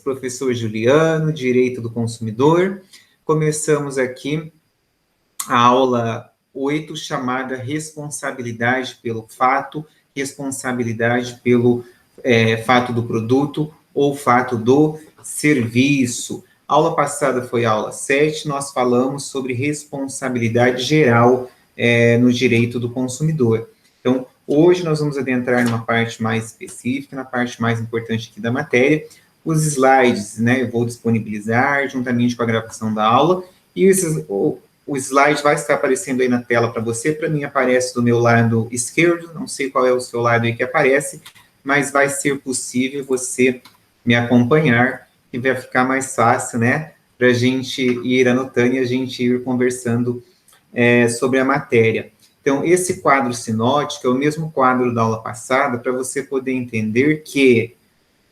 professor Juliano, Direito do Consumidor. Começamos aqui a aula 8, chamada Responsabilidade pelo Fato, responsabilidade pelo fato do produto ou fato do serviço. A aula passada foi a aula 7, nós falamos sobre responsabilidade geral no direito do consumidor. Então, hoje nós vamos adentrar numa parte mais específica, na parte mais importante aqui da matéria. Os slides, né, eu vou disponibilizar juntamente com a gravação da aula, e o slide vai estar aparecendo aí na tela para você. Para mim aparece do meu lado esquerdo, não sei qual é o seu lado aí que aparece, mas vai ser possível você me acompanhar, e vai ficar mais fácil, né, para a gente ir anotando e a gente ir conversando sobre a matéria. Então, esse quadro sinótico é o mesmo quadro da aula passada, para você poder entender que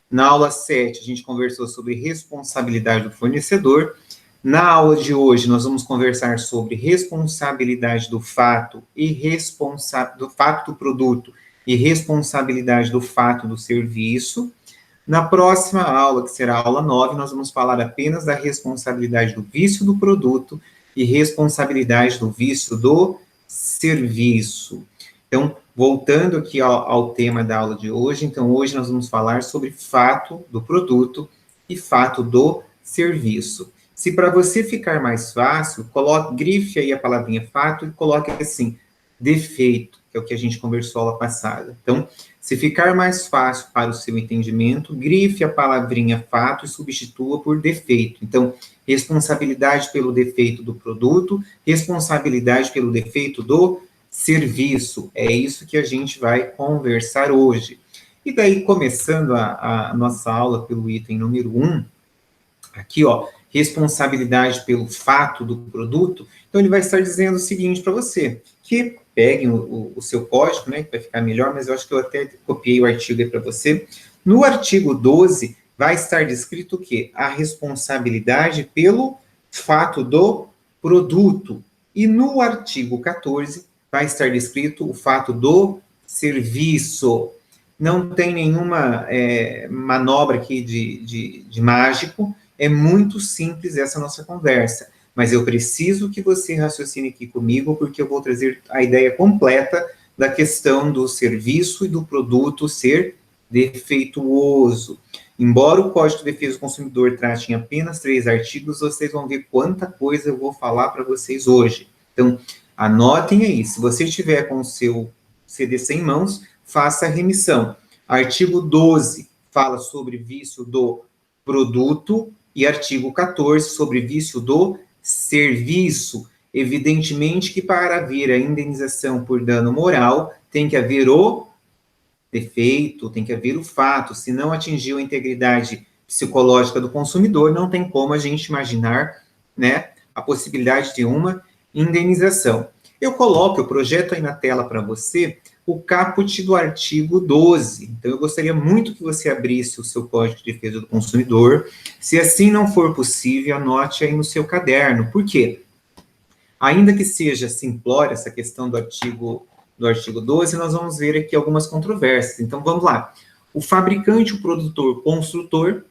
na aula 7 a gente conversou sobre responsabilidade do fornecedor. Na aula de hoje nós vamos conversar sobre responsabilidade do fato do fato do produto e responsabilidade do fato do serviço. Na próxima aula, que será a aula 9, nós vamos falar apenas da responsabilidade do vício do produto e responsabilidade do vício do serviço. Então, voltando aqui ao tema da aula de hoje, então hoje nós vamos falar sobre fato do produto e fato do serviço. Se para você ficar mais fácil, grife aí a palavrinha fato e coloque assim, defeito, que é o que a gente conversou na aula passada. Então, se ficar mais fácil para o seu entendimento, grife a palavrinha fato e substitua por defeito. Então, responsabilidade pelo defeito do produto, responsabilidade pelo defeito do serviço. É isso que a gente vai conversar hoje. E daí, começando a nossa aula pelo item número 1, aqui, ó, responsabilidade pelo fato do produto, então ele vai estar dizendo o seguinte para você, que peguem o seu código, né, que vai ficar melhor, mas eu acho que eu até copiei o artigo aí para você. No artigo 12, vai estar descrito o quê? A responsabilidade pelo fato do produto. E no artigo 14, vai estar descrito o fato do serviço. Não tem nenhuma manobra aqui de mágico, é muito simples essa nossa conversa, mas eu preciso que você raciocine aqui comigo, porque eu vou trazer a ideia completa da questão do serviço e do produto ser defeituoso. Embora o Código de Defesa do Consumidor trate em apenas 3 artigos, vocês vão ver quanta coisa eu vou falar para vocês hoje. Então, anotem aí, se você estiver com o seu CDC em mãos, faça a remissão. Artigo 12 fala sobre vício do produto e artigo 14 sobre vício do serviço. Evidentemente que para haver a indenização por dano moral, tem que haver o defeito, tem que haver o fato. Se não atingiu a integridade psicológica do consumidor, não tem como a gente imaginar, né, a possibilidade de uma indenização. Eu projeto aí na tela para você o caput do artigo 12. Então, eu gostaria muito que você abrisse o seu Código de Defesa do Consumidor. Se assim não for possível, anote aí no seu caderno. Por quê? Ainda que seja simplória essa questão do artigo 12, nós vamos ver aqui algumas controvérsias. Então, vamos lá. O fabricante, o produtor, construtor,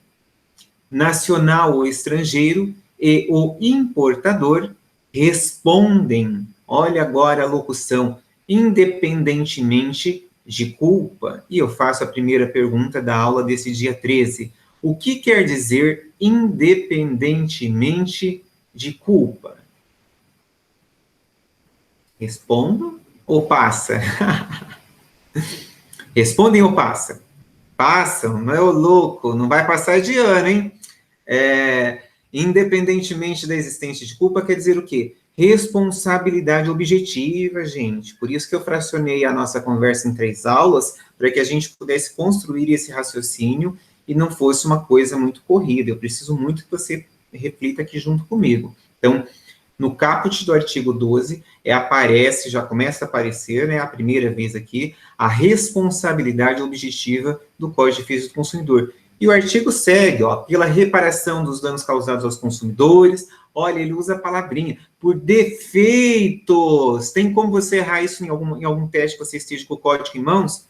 nacional ou estrangeiro, e o importador respondem. Olha agora a locução, independentemente de culpa. E eu faço a primeira pergunta da aula desse dia 13. O que quer dizer independentemente de culpa? Respondo ou passa? Respondem ou passa? Passam, não é o louco, não vai passar de ano, hein? Independentemente da existência de culpa, quer dizer o quê? Responsabilidade objetiva, gente. Por isso que eu fracionei a nossa conversa em 3 aulas, para que a gente pudesse construir esse raciocínio e não fosse uma coisa muito corrida. Eu preciso muito que você reflita aqui junto comigo. Então, no caput do artigo 12, já começa a aparecer, né, a primeira vez aqui, a responsabilidade objetiva do Código de Defesa do Consumidor. E o artigo segue, ó, pela reparação dos danos causados aos consumidores. Olha, ele usa a palavrinha, por defeitos. Tem como você errar isso em algum teste que você esteja com o código em mãos?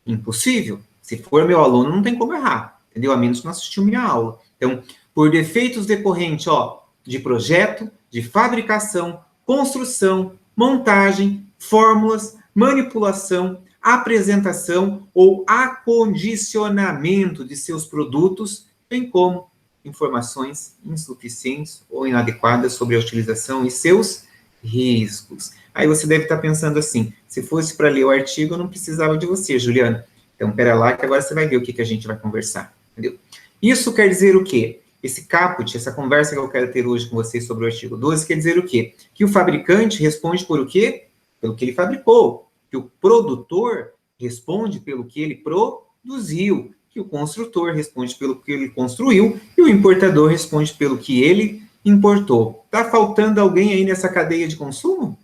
Impossível. Se for meu aluno, não tem como errar, entendeu? A menos que não assistiu minha aula. Então, por defeitos decorrentes, ó, de projeto, de fabricação, construção, montagem, fórmulas, manipulação, apresentação ou acondicionamento de seus produtos, bem como informações insuficientes ou inadequadas sobre a utilização e seus riscos. Aí você deve estar pensando assim, se fosse para ler o artigo, eu não precisava de você, Juliana. Então, pera lá, que agora você vai ver o que a gente vai conversar, entendeu? Isso quer dizer o quê? Esse caput, essa conversa que eu quero ter hoje com vocês sobre o artigo 12, quer dizer o quê? Que o fabricante responde por o quê? Pelo que ele fabricou. Que o produtor responde pelo que ele produziu. Que o construtor responde pelo que ele construiu. E o importador responde pelo que ele importou. Tá faltando alguém aí nessa cadeia de consumo?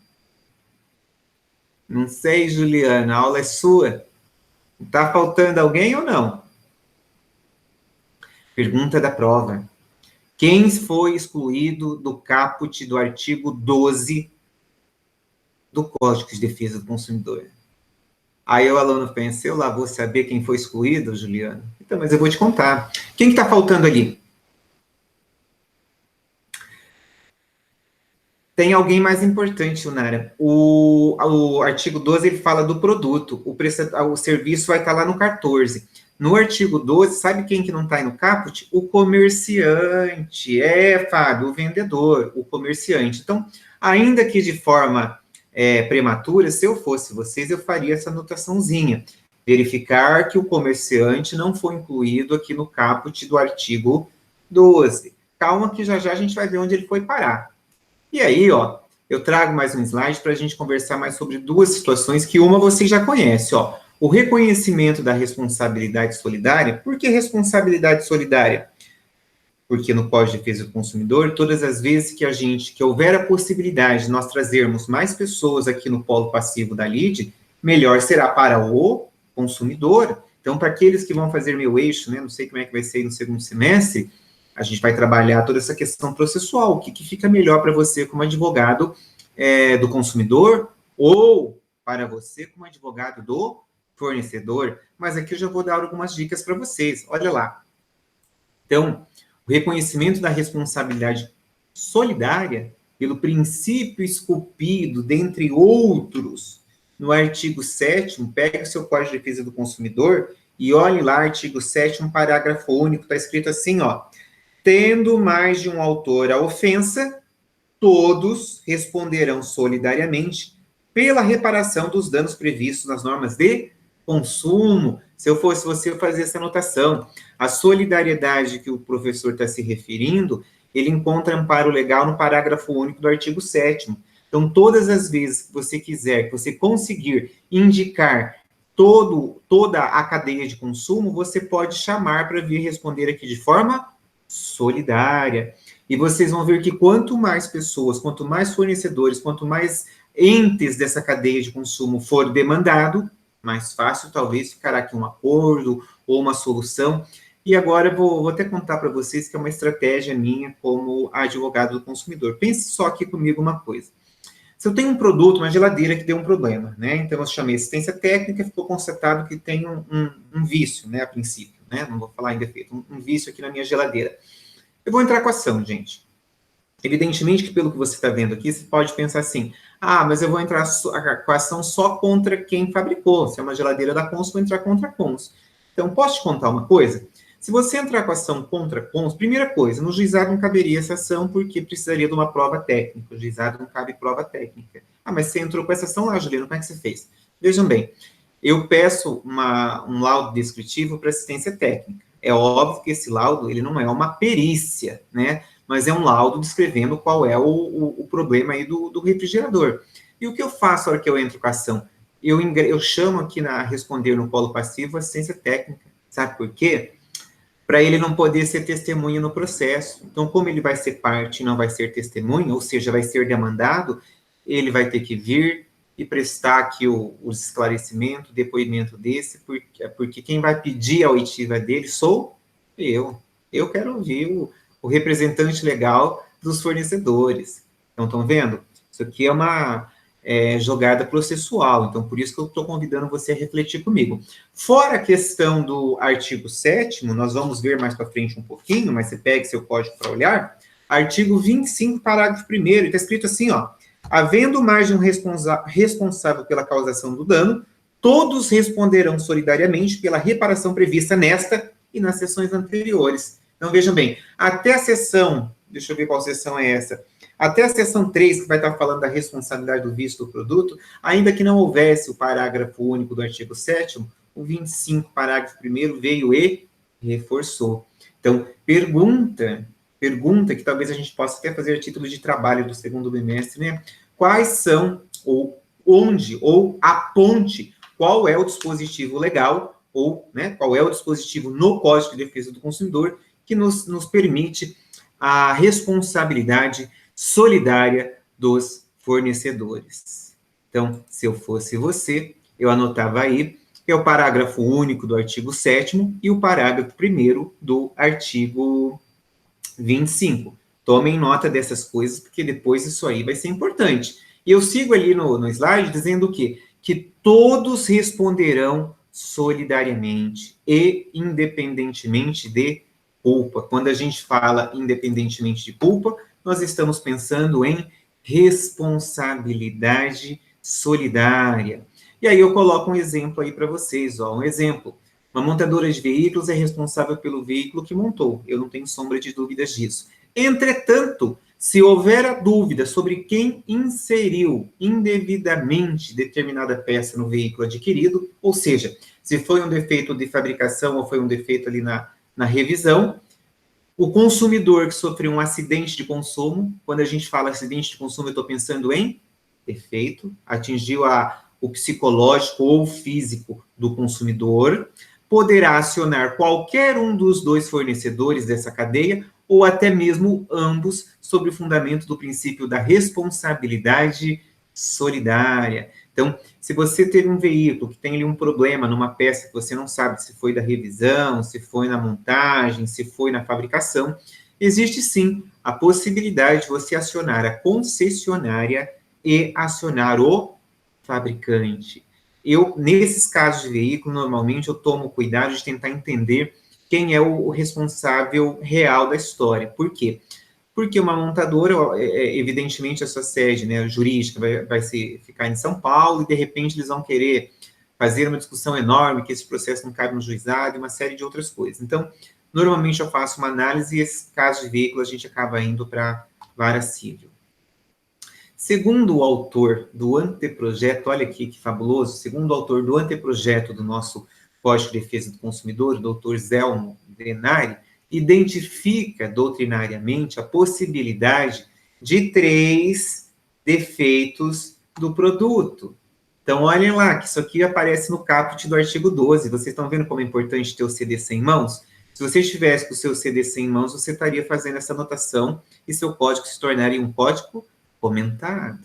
Não sei, Juliana, a aula é sua. Tá faltando alguém ou não? Pergunta da prova. Quem foi excluído do caput do artigo 12 do Código de Defesa do Consumidor? Aí o aluno pensa, eu lá vou saber quem foi excluído, Juliana? Então, mas eu vou te contar. Quem que tá faltando ali? Tem alguém mais importante, Nara. O artigo 12, ele fala do produto. O serviço vai estar lá no 14. No artigo 12, sabe quem que não está aí no caput? O comerciante. Fábio, o vendedor, o comerciante. Então, ainda que de forma prematura, se eu fosse vocês, eu faria essa anotaçãozinha. Verificar que o comerciante não foi incluído aqui no caput do artigo 12. Calma que já já a gente vai ver onde ele foi parar. E aí, ó, eu trago mais um slide para a gente conversar mais sobre duas situações que uma você já conhece, ó. O reconhecimento da responsabilidade solidária. Por que responsabilidade solidária? Porque no Código de Defesa do Consumidor, todas as vezes que houver a possibilidade de nós trazermos mais pessoas aqui no polo passivo da LIDE, melhor será para o consumidor. Então, para aqueles que vão fazer meu eixo, né, não sei como é que vai ser no segundo semestre, a gente vai trabalhar toda essa questão processual, o que fica melhor para você como advogado do consumidor ou para você como advogado do fornecedor. Mas aqui eu já vou dar algumas dicas para vocês. Olha lá. Então, o reconhecimento da responsabilidade solidária pelo princípio esculpido, dentre outros, no artigo 7º, pegue o seu Código de Defesa do Consumidor e olhe lá, artigo 7º, parágrafo único, está escrito assim, ó, tendo mais de um autor a ofensa, todos responderão solidariamente pela reparação dos danos previstos nas normas de consumo. Se eu fosse você, eu fazia essa anotação. A solidariedade que o professor está se referindo, ele encontra amparo legal no parágrafo único do artigo 7º. Então, todas as vezes que você quiser, que você conseguir indicar toda a cadeia de consumo, você pode chamar para vir responder aqui de forma solidária. E vocês vão ver que quanto mais pessoas, quanto mais fornecedores, quanto mais entes dessa cadeia de consumo for demandado, mais fácil talvez ficará aqui um acordo ou uma solução. E agora eu vou até contar para vocês que é uma estratégia minha como advogado do consumidor. Pense só aqui comigo uma coisa. Se eu tenho um produto, uma geladeira que deu um problema, né? Então eu chamei assistência técnica, ficou constatado que tem um vício, né, a princípio. Né? Não vou falar em defeito, um vício aqui na minha geladeira. Eu vou entrar com a ação, gente. Evidentemente que pelo que você está vendo aqui, você pode pensar assim, mas eu vou entrar com a ação só contra quem fabricou. Se é uma geladeira da Consul, vou entrar contra a Consul. Então, posso te contar uma coisa? Se você entrar com a ação contra a Consul, primeira coisa, no juizado não caberia essa ação porque precisaria de uma prova técnica. O juizado não cabe prova técnica. Mas você entrou com essa ação lá, Juliana, como é que você fez? Vejam bem, eu peço um laudo descritivo para assistência técnica. É óbvio que esse laudo ele não é uma perícia, né? Mas é um laudo descrevendo qual é o problema aí do refrigerador. E o que eu faço na hora que eu entro com a ação? Eu chamo aqui responder no polo passivo assistência técnica. Sabe por quê? Para ele não poder ser testemunha no processo. Então, como ele vai ser parte e não vai ser testemunha, ou seja, vai ser demandado, ele vai ter que vir e prestar aqui o esclarecimento, o depoimento desse, porque quem vai pedir a oitiva dele sou eu. Eu quero ouvir o representante legal dos fornecedores. Então, estão vendo? Isso aqui é jogada processual. Então, por isso que eu estou convidando você a refletir comigo. Fora a questão do artigo 7º, nós vamos ver mais para frente um pouquinho, mas você pegue seu código para olhar, artigo 25, parágrafo 1º, está escrito assim, ó, havendo mais de um responsável pela causação do dano, todos responderão solidariamente pela reparação prevista nesta e nas sessões anteriores. Então, vejam bem, até a sessão, deixa eu ver qual sessão é essa, até a seção 3, que vai estar falando da responsabilidade do vício do produto, ainda que não houvesse o parágrafo único do artigo 7º, o 25, parágrafo 1º, veio e reforçou. Então, pergunta que talvez a gente possa até fazer a título de trabalho do segundo bimestre, né? Quais são, ou onde, ou aponte qual é o dispositivo legal, ou né, qual é o dispositivo no Código de Defesa do Consumidor que nos permite a responsabilidade solidária dos fornecedores. Então, se eu fosse você, eu anotava aí, é o parágrafo único do artigo 7º e o parágrafo 1º do artigo 25. Tomem nota dessas coisas, porque depois isso aí vai ser importante. E eu sigo ali no slide dizendo o quê? Que todos responderão solidariamente e independentemente de culpa. Quando a gente fala independentemente de culpa, nós estamos pensando em responsabilidade solidária. E aí eu coloco um exemplo aí para vocês, ó, um exemplo. Uma montadora de veículos é responsável pelo veículo que montou. Eu não tenho sombra de dúvidas disso. Entretanto, se houver a dúvida sobre quem inseriu indevidamente determinada peça no veículo adquirido, ou seja, se foi um defeito de fabricação ou foi um defeito ali na revisão, o consumidor que sofreu um acidente de consumo, quando a gente fala acidente de consumo, eu estou pensando em defeito, atingiu o psicológico ou o físico do consumidor, poderá acionar qualquer um dos dois fornecedores dessa cadeia, ou até mesmo ambos, sob o fundamento do princípio da responsabilidade solidária. Então, se você teve um veículo que tem ali um problema numa peça que você não sabe se foi da revisão, se foi na montagem, se foi na fabricação, existe sim a possibilidade de você acionar a concessionária e acionar o fabricante. Nesses casos de veículo, normalmente eu tomo cuidado de tentar entender quem é o responsável real da história. Por quê? Porque uma montadora, evidentemente, a sua sede, né, jurídica vai ficar em São Paulo e, de repente, eles vão querer fazer uma discussão enorme, que esse processo não cabe no juizado e uma série de outras coisas. Então, normalmente eu faço uma análise e, esse caso de veículo, a gente acaba indo para vara civil. Segundo o autor do anteprojeto, olha aqui que fabuloso, segundo o autor do anteprojeto do nosso Código de Defesa do Consumidor, o doutor Zelmo Denari, identifica doutrinariamente a possibilidade de 3 defeitos do produto. Então, olhem lá, que isso aqui aparece no caput do artigo 12. Vocês estão vendo como é importante ter o CDC em mãos? Se você estivesse com o seu CDC em mãos, você estaria fazendo essa anotação e seu código se tornaria um código comentado.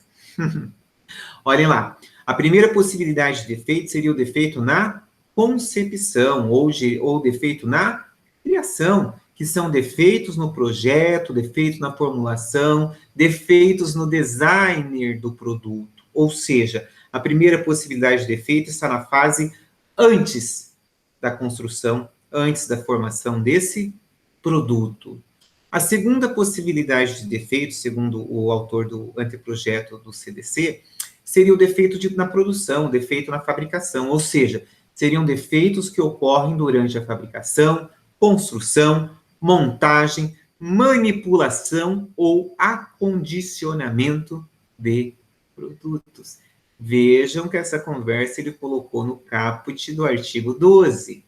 Olhem lá, a primeira possibilidade de defeito seria o defeito na concepção ou defeito na criação, que são defeitos no projeto, defeitos na formulação, defeitos no designer do produto. Ou seja, a primeira possibilidade de defeito está na fase antes da construção, antes da formação desse produto. A segunda possibilidade de defeito, segundo o autor do anteprojeto do CDC, seria o defeito na produção, o defeito na fabricação, ou seja, seriam defeitos que ocorrem durante a fabricação, construção, montagem, manipulação ou acondicionamento de produtos. Vejam que essa conversa ele colocou no caput do artigo 12.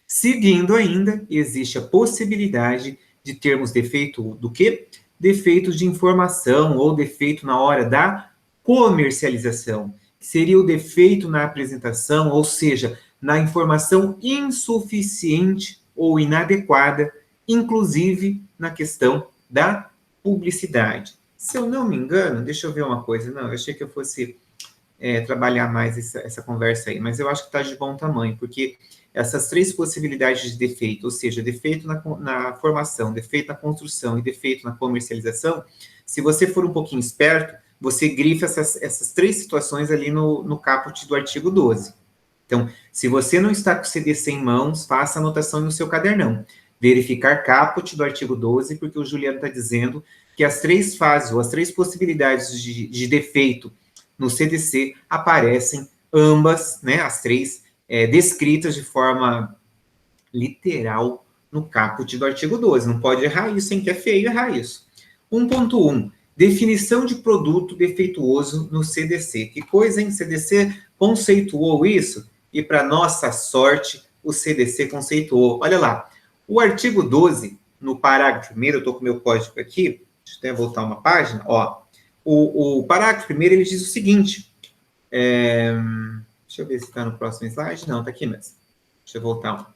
Seguindo ainda, existe a possibilidade de termos defeito do quê? Defeitos de informação ou defeito na hora da comercialização, que seria o defeito na apresentação, ou seja, na informação insuficiente ou inadequada, inclusive na questão da publicidade. Se eu não me engano, deixa eu ver uma coisa, não, eu achei que eu fosse trabalhar mais essa conversa aí, mas eu acho que está de bom tamanho, porque essas 3 possibilidades de defeito, ou seja, defeito na formação, defeito na construção e defeito na comercialização, se você for um pouquinho esperto, você grifa essas 3 situações ali no caput do artigo 12. Então, se você não está com o CDC em mãos, faça a anotação no seu cadernão. Verificar caput do artigo 12, porque o Juliano está dizendo que as 3 fases, ou as 3 possibilidades de defeito no CDC aparecem ambas, né, as 3, descritas de forma literal no caput do artigo 12. Não pode errar isso, hein, que é feio errar isso. 1.1. Definição de produto defeituoso no CDC. Que coisa, hein? CDC conceituou isso? E, para nossa sorte, o CDC conceituou. Olha lá, o artigo 12, no parágrafo 1º, eu estou com o meu código aqui, deixa eu até voltar uma página, ó. O parágrafo 1º, ele diz o seguinte, deixa eu ver se está no próximo slide, não, está aqui mesmo. Deixa eu voltar.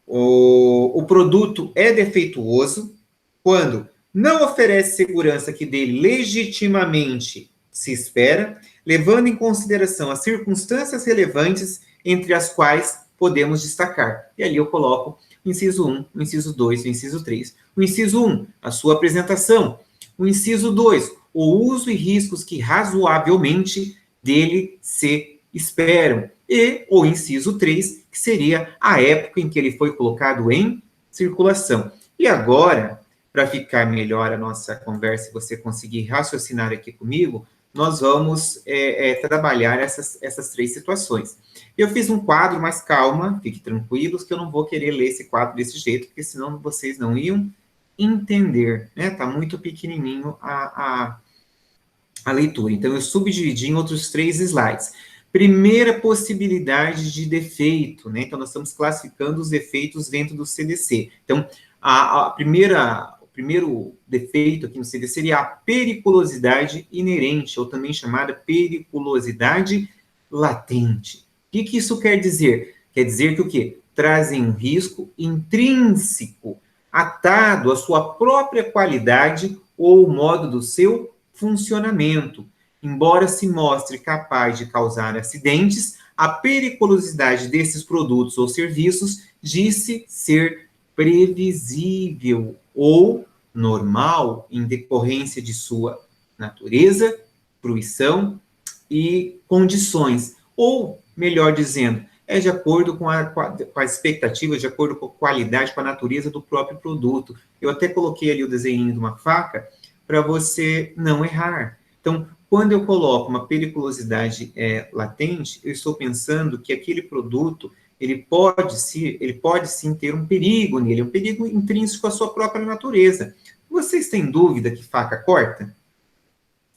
O produto é defeituoso quando não oferece segurança que dele legitimamente se espera, levando em consideração as circunstâncias relevantes entre as quais podemos destacar. E ali eu coloco o inciso 1, o inciso 2, o inciso 3. O inciso 1, a sua apresentação. O inciso 2, o uso e riscos que razoavelmente dele se esperam. E o inciso 3, que seria a época em que ele foi colocado em circulação. E agora, para ficar melhor a nossa conversa e você conseguir raciocinar aqui comigo, nós vamos trabalhar essas 3 situações. Eu fiz um quadro, mas calma, fiquem tranquilos, que eu não vou querer ler esse quadro desse jeito, porque senão vocês não iam entender, né? Está muito pequenininho a leitura. Então, eu subdividi em outros 3 slides. Primeira possibilidade de defeito, né? Então, nós estamos classificando os defeitos dentro do CDC. Então, o primeiro defeito aqui no CDC seria a periculosidade inerente, ou também chamada periculosidade latente. O que isso quer dizer? Quer dizer que o quê? Trazem um risco intrínseco, atado à sua própria qualidade ou modo do seu funcionamento. Embora se mostre capaz de causar acidentes, a periculosidade desses produtos ou serviços diz-se ser previsível ou normal em decorrência de sua natureza, fruição e condições. Ou, melhor dizendo, é de acordo com a expectativa, de acordo com a qualidade, com a natureza do próprio produto. Eu até coloquei ali o desenho de uma faca para você não errar. Então, quando eu coloco uma periculosidade latente, eu estou pensando que aquele produto ele pode sim ter um perigo nele, um perigo intrínseco à sua própria natureza. Vocês têm dúvida que faca corta?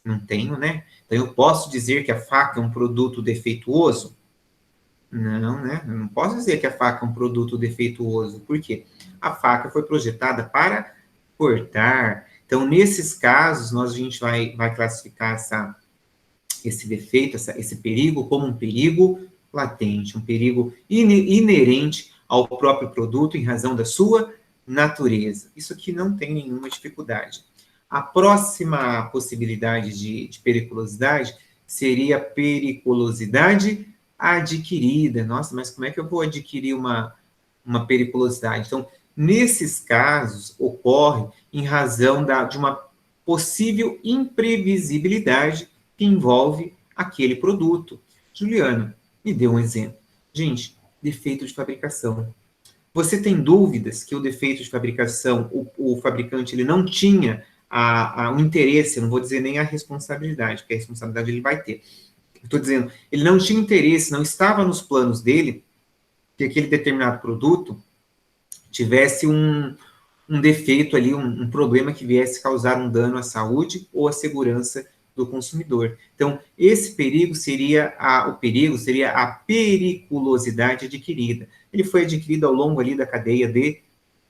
Não tenho, né? Então, eu posso dizer que a faca é um produto defeituoso? Não, né? Eu não posso dizer que a faca é um produto defeituoso. Por quê? A faca foi projetada para cortar. Então, nesses casos, a gente vai classificar esse defeito, esse perigo, como um perigo latente, um perigo inerente ao próprio produto em razão da sua natureza. Isso aqui não tem nenhuma dificuldade. A próxima possibilidade de periculosidade seria a periculosidade adquirida. Nossa, mas como é que eu vou adquirir uma periculosidade? Então, nesses casos, ocorre em razão de uma possível imprevisibilidade que envolve aquele produto. Juliano, me dê um exemplo. Gente, defeito de fabricação. Você tem dúvidas que o defeito de fabricação, o fabricante ele não tinha o interesse, não vou dizer nem a responsabilidade, porque a responsabilidade ele vai ter. Estou dizendo, ele não tinha interesse, não estava nos planos dele que aquele determinado produto tivesse um defeito ali, um problema que viesse causar um dano à saúde ou à segurança do consumidor. Então, esse perigo seria a periculosidade adquirida. Ele foi adquirido ao longo ali da cadeia de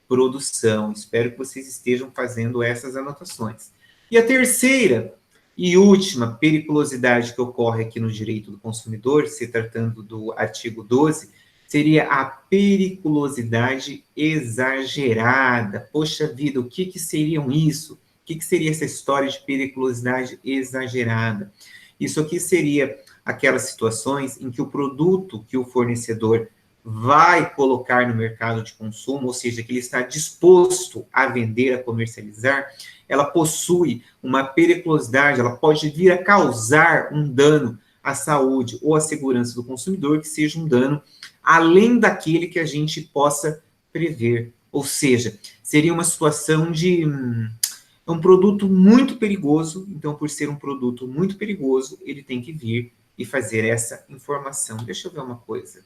produção. Espero que vocês estejam fazendo essas anotações. E a terceira e última periculosidade que ocorre aqui no direito do consumidor, se tratando do artigo 12, seria a periculosidade exagerada. Poxa vida, o que seriam isso? O que seria essa história de periculosidade exagerada? Isso aqui seria aquelas situações em que o produto que o fornecedor vai colocar no mercado de consumo, ou seja, que ele está disposto a vender, a comercializar, ela possui uma periculosidade, ela pode vir a causar um dano à saúde ou à segurança do consumidor, que seja um dano além daquele que a gente possa prever. Ou seja, seria uma situação de um produto muito perigoso, então, por ser um produto muito perigoso, ele tem que vir e fazer essa informação. Deixa eu ver uma coisa.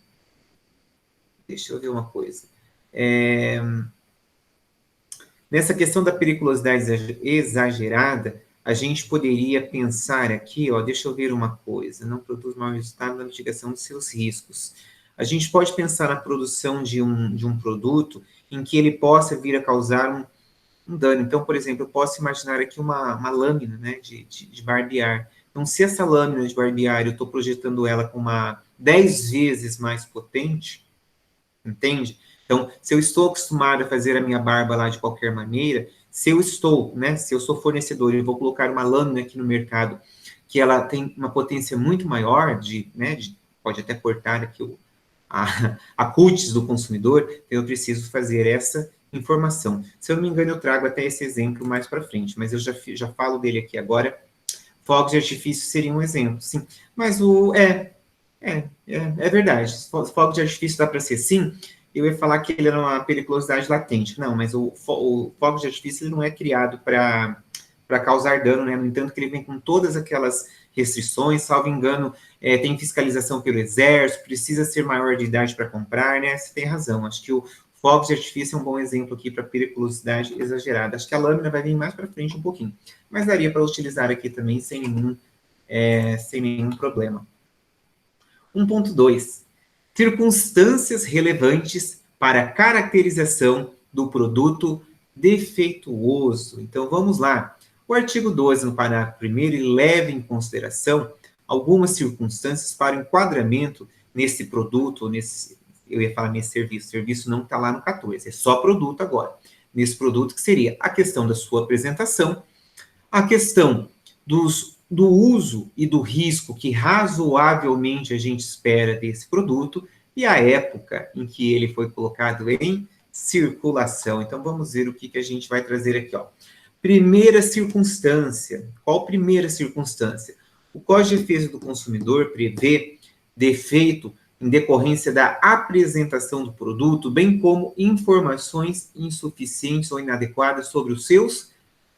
Nessa questão da periculosidade exagerada, a gente poderia pensar aqui, ó, deixa eu ver uma coisa, não produz mau resultado na mitigação dos seus riscos. A gente pode pensar na produção de um produto em que ele possa vir a causar um dano. Então, por exemplo, eu posso imaginar aqui uma lâmina, né, de barbear. Então, se essa lâmina de barbear, eu estou projetando ela com uma 10 vezes mais potente, entende? Então, se eu estou acostumado a fazer a minha barba lá de qualquer maneira, se eu estou, né, se eu sou fornecedor e vou colocar uma lâmina aqui no mercado que ela tem uma potência muito maior pode até cortar aqui a cutis do consumidor, então eu preciso fazer essa informação. Se eu não me engano, eu trago até esse exemplo mais para frente, mas eu já falo dele aqui agora. Fogos de artifício seria um exemplo, sim. Mas é verdade. Fogos de artifício dá para ser sim. Eu ia falar que ele era uma periculosidade latente. Não, mas o fogo de artifício ele não é criado para causar dano, né? No entanto, que ele vem com todas aquelas restrições, salvo engano, tem fiscalização pelo exército, precisa ser maior de idade para comprar, né? Você tem razão. Acho que o fogos de artifício é um bom exemplo aqui para periculosidade exagerada. Acho que a lâmina vai vir mais para frente um pouquinho, mas daria para utilizar aqui também sem nenhum problema. 1.2. Circunstâncias relevantes para a caracterização do produto defeituoso. Então, vamos lá. O artigo 12, no parágrafo 1º, leva em consideração algumas circunstâncias para o enquadramento nesse produto, eu ia falar nesse serviço. O serviço não está lá no 14, é só produto agora. Nesse produto, que seria a questão da sua apresentação, a questão do uso e do risco que razoavelmente a gente espera desse produto e a época em que ele foi colocado em circulação. Então, vamos ver o que a gente vai trazer aqui, ó. Primeira circunstância. Qual primeira circunstância? O Código de Defesa do Consumidor prevê defeito em decorrência da apresentação do produto, bem como informações insuficientes ou inadequadas sobre os seus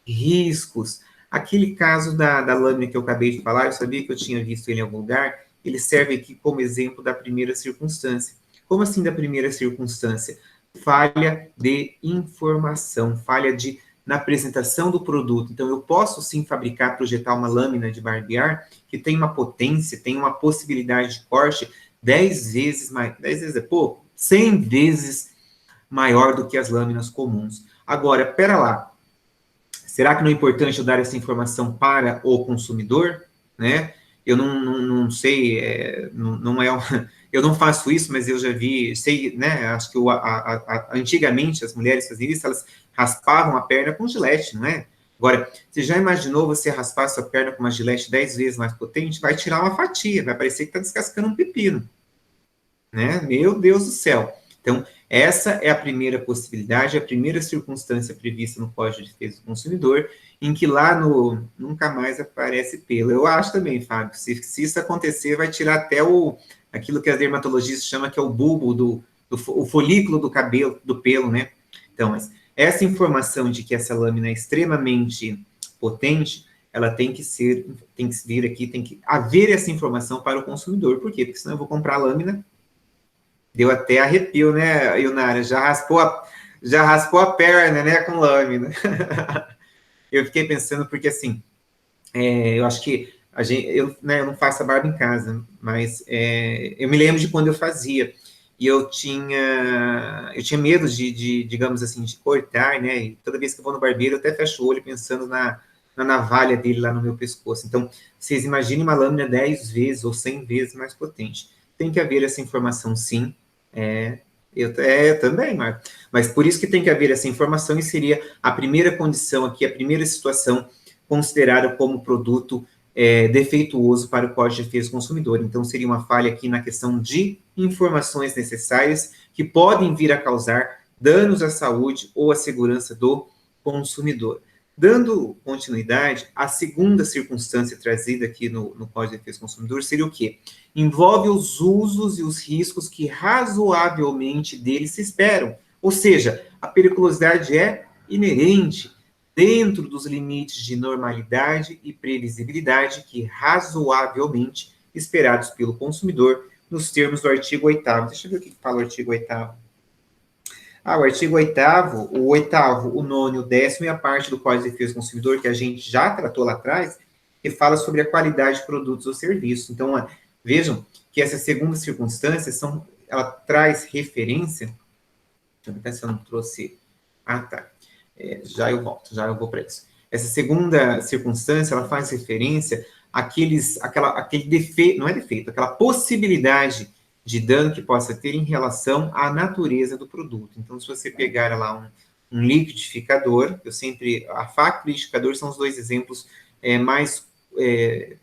riscos. Aquele caso da lâmina que eu acabei de falar, eu sabia que eu tinha visto ele em algum lugar, ele serve aqui como exemplo da primeira circunstância. Como assim da primeira circunstância? Falha de informação, na apresentação do produto. Então, eu posso sim fabricar, projetar uma lâmina de barbear que tem uma potência, tem uma possibilidade de corte 10 vezes mais, 10 vezes é pouco, 100 vezes maior do que as lâminas comuns. Agora, pera lá, será que não é importante eu dar essa informação para o consumidor? Né? Eu não sei, eu não faço isso, mas eu já vi, sei, né? Acho que antigamente as mulheres faziam isso, elas raspavam a perna com gilete, não é? Agora, você já imaginou você raspar sua perna com uma gilete 10 vezes mais potente? Vai tirar uma fatia, vai parecer que está descascando um pepino. Né? Meu Deus do céu. Então, essa é a primeira possibilidade, a primeira circunstância prevista no Código de Defesa do Consumidor, em que lá nunca mais aparece pelo. Eu acho também, Fábio, se isso acontecer, vai tirar até aquilo que as dermatologistas chamam que é o bulbo, o folículo do cabelo, do pelo, né? Então, essa informação de que essa lâmina é extremamente potente, ela tem que vir aqui, tem que haver essa informação para o consumidor. Por quê? Porque senão eu vou comprar a lâmina. Deu até arrepio, né, Ilnara? Já raspou a perna, né, com lâmina. Eu fiquei pensando, porque assim, eu acho que eu não faço a barba em casa, mas eu me lembro de quando eu fazia. E eu tinha medo digamos assim, de cortar, né? E toda vez que eu vou no barbeiro, eu até fecho o olho pensando na navalha dele lá no meu pescoço. Então, vocês imaginem uma lâmina 10 vezes ou 100 vezes mais potente. Tem que haver essa informação, sim. Eu também, Marco. Mas por isso que tem que haver essa informação e seria a primeira condição aqui, a primeira situação considerada como produto defeituoso para o Código de Defesa do Consumidor. Então, seria uma falha aqui na questão de informações necessárias que podem vir a causar danos à saúde ou à segurança do consumidor. Dando continuidade, a segunda circunstância trazida aqui no Código de Defesa do Consumidor seria o quê? Envolve os usos e os riscos que razoavelmente deles se esperam. Ou seja, a periculosidade é inerente dentro dos limites de normalidade e previsibilidade que razoavelmente esperados pelo consumidor nos termos do artigo 8º. Deixa eu ver o que fala o artigo 8º. O artigo 8º, o 8º, o 9º, o 10º é a parte do Código de Defesa do Consumidor que a gente já tratou lá atrás, que fala sobre a qualidade de produtos ou serviços. Então, vejam que essa segunda circunstância, ela traz referência... Deixa eu ver se eu não trouxe... tá. Já eu vou para isso. Essa segunda circunstância, ela faz referência àquele defeito, não é defeito, aquela possibilidade de dano que possa ter em relação à natureza do produto. Então, se você pegar lá um liquidificador, a faca e o liquidificador são os dois exemplos mais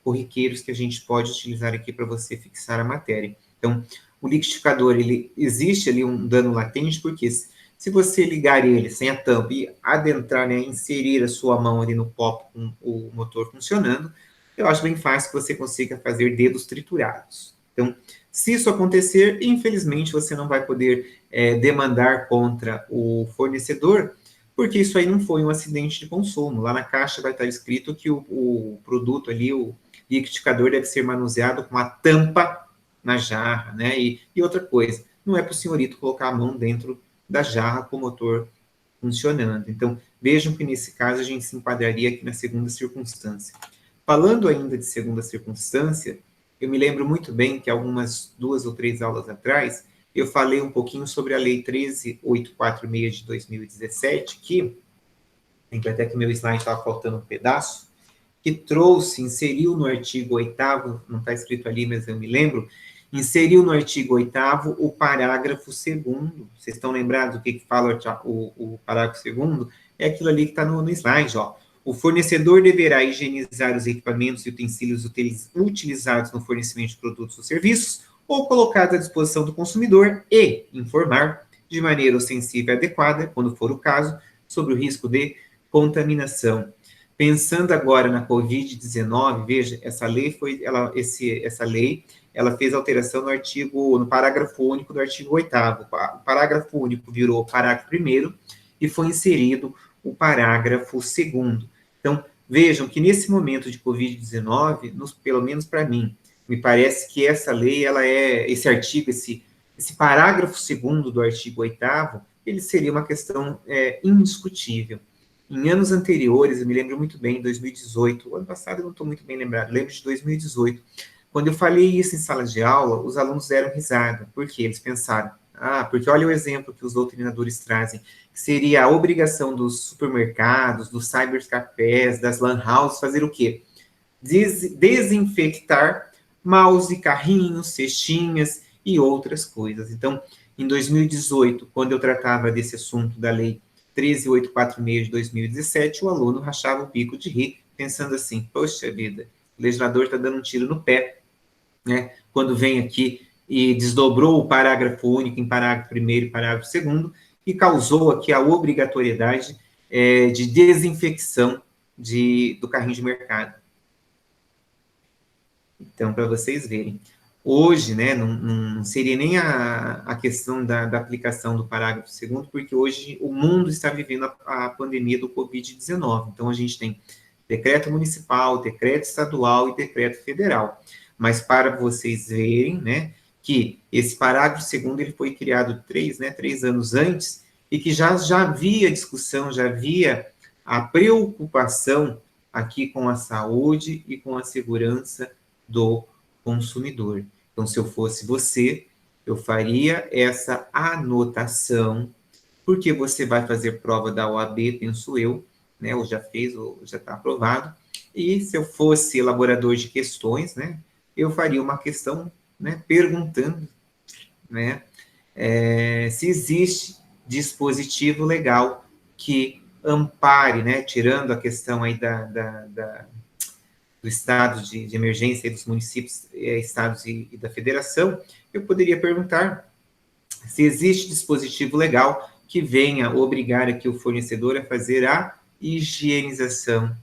corriqueiros que a gente pode utilizar aqui para você fixar a matéria. Então, o liquidificador, existe ali um dano latente, porque se você ligar ele sem a tampa e adentrar, né, inserir a sua mão ali no copo com o motor funcionando, eu acho bem fácil que você consiga fazer dedos triturados. Então, se isso acontecer, infelizmente, você não vai poder demandar contra o fornecedor, porque isso aí não foi um acidente de consumo. Lá na caixa vai estar escrito que o produto ali, o liquidificador, deve ser manuseado com a tampa na jarra, né? E outra coisa, não é para o senhorito colocar a mão dentro da jarra com o motor funcionando. Então, vejam que nesse caso a gente se enquadraria aqui na segunda circunstância. Falando ainda de segunda circunstância, eu me lembro muito bem que algumas 2 ou 3 aulas atrás, eu falei um pouquinho sobre a Lei 13.846 de 2017, que, até que meu slide estava faltando um pedaço, que inseriu no artigo 8º, não está escrito ali, mas eu me lembro, inseriu no artigo 8º o parágrafo 2º. Vocês estão lembrados do que fala o parágrafo 2º? É aquilo ali que está no slide, ó. O fornecedor deverá higienizar os equipamentos e utensílios utilizados no fornecimento de produtos ou serviços ou colocados à disposição do consumidor e informar de maneira ostensiva e adequada, quando for o caso, sobre o risco de contaminação. Pensando agora na Covid-19, veja, essa lei ela fez alteração no parágrafo único do artigo 8º. O parágrafo único virou o parágrafo 1º e foi inserido o parágrafo 2º. Então, vejam que nesse momento de Covid-19, pelo menos para mim, me parece que essa lei, esse artigo, esse parágrafo 2º do artigo 8º, ele seria uma questão indiscutível. Em anos anteriores, eu me lembro muito bem, em 2018, o ano passado eu não estou muito bem lembrado, lembro de 2018, quando eu falei isso em sala de aula, os alunos deram risada. Por quê? Eles pensaram, porque olha o exemplo que os doutrinadores trazem, que seria a obrigação dos supermercados, dos cybercafés, das lan houses, fazer o quê? Desinfectar mouse, carrinhos, cestinhas e outras coisas. Então, em 2018, quando eu tratava desse assunto da lei 13.846 de 2017, o aluno rachava o bico de rir, pensando assim, poxa vida, o legislador está dando um tiro no pé, né? Quando vem aqui e desdobrou o parágrafo único em parágrafo 1º e parágrafo 2º, e causou aqui a obrigatoriedade de desinfecção do carrinho de mercado. Então, para vocês verem, hoje, né, não seria nem a questão da aplicação do parágrafo 2º, porque hoje o mundo está vivendo a pandemia do Covid-19. Então, a gente tem decreto municipal, decreto estadual e decreto federal. Mas para vocês verem, né, que esse parágrafo 2º ele foi criado 3 anos antes, e que já havia discussão, já havia a preocupação aqui com a saúde e com a segurança do consumidor. Então, se eu fosse você, eu faria essa anotação, porque você vai fazer prova da OAB, penso eu, né, ou já fez, ou já está aprovado, e se eu fosse elaborador de questões, né, eu faria uma questão, né, perguntando, né, se existe dispositivo legal que ampare, né, tirando a questão aí do estado de emergência, dos municípios, estados e da federação, eu poderia perguntar se existe dispositivo legal que venha obrigar aqui o fornecedor a fazer a higienização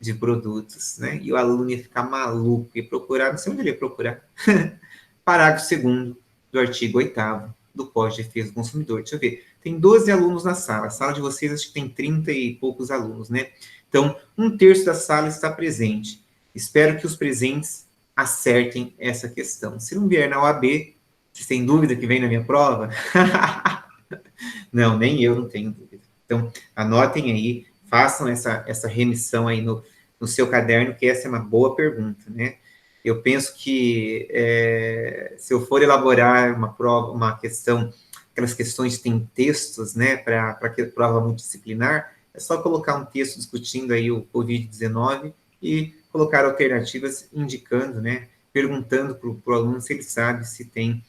de produtos, né? E o aluno ia ficar maluco e procurar, não sei onde ele ia procurar. Parágrafo 2º do artigo 8º do Código de Defesa do Consumidor. Deixa eu ver. Tem 12 alunos na sala. A sala de vocês acho que tem 30 e poucos alunos, né? Então, 1/3 da sala está presente. Espero que os presentes acertem essa questão. Se não vier na OAB, sem dúvida que vem na minha prova? Não, nem eu não tenho dúvida. Então, anotem aí, façam essa remissão aí no seu caderno, que essa é uma boa pergunta, né? Eu penso que se eu for elaborar uma prova, uma questão, aquelas questões que têm textos, né, para prova multidisciplinar, é só colocar um texto discutindo aí o Covid-19 e colocar alternativas indicando, né, perguntando para o aluno se ele sabe se tem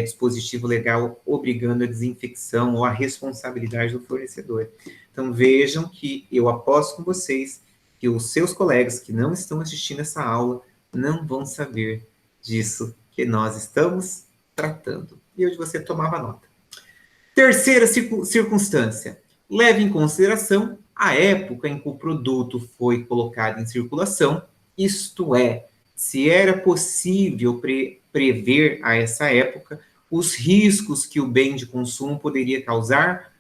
dispositivo legal obrigando a desinfecção ou a responsabilidade do fornecedor. Então, vejam que eu aposto com vocês que os seus colegas que não estão assistindo essa aula não vão saber disso que nós estamos tratando. E hoje você tomava nota. Terceira circunstância. Leve em consideração a época em que o produto foi colocado em circulação, isto é, se era possível prever a essa época os riscos que o bem de consumo poderia causar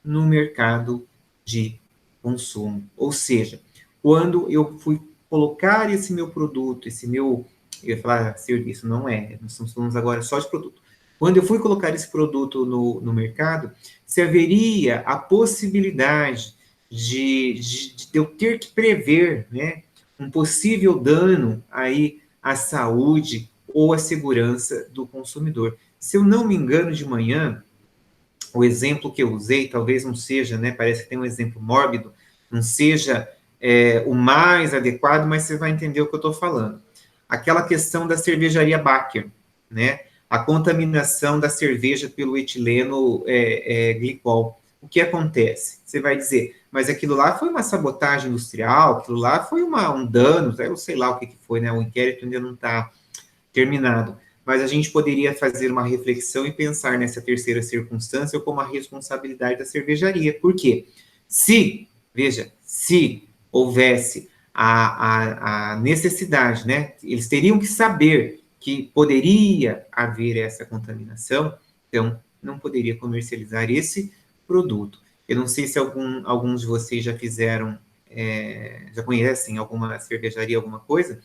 no mercado de consumo. Ou seja, quando eu fui colocar esse meu produto, eu ia falar serviço, não é, nós estamos falando agora só de produto. Quando eu fui colocar esse produto no mercado, se haveria a possibilidade de eu ter que prever, né, um possível dano aí à saúde ou à segurança do consumidor. Se eu não me engano, de manhã, o exemplo que eu usei talvez não seja, né, parece que tem um exemplo mórbido, não seja o mais adequado, mas você vai entender o que eu estou falando. Aquela questão da cervejaria Baker, né, a contaminação da cerveja pelo etileno glicol. O que acontece? Você vai dizer, mas aquilo lá foi uma sabotagem industrial, aquilo lá foi um dano, eu sei lá o que foi, né, o inquérito ainda não está terminado. Mas a gente poderia fazer uma reflexão e pensar nessa terceira circunstância como a responsabilidade da cervejaria. Por quê? Veja, se houvesse a necessidade, né? Eles teriam que saber que poderia haver essa contaminação, então não poderia comercializar esse produto. Eu não sei se alguns de vocês já fizeram, já conhecem alguma cervejaria, alguma coisa.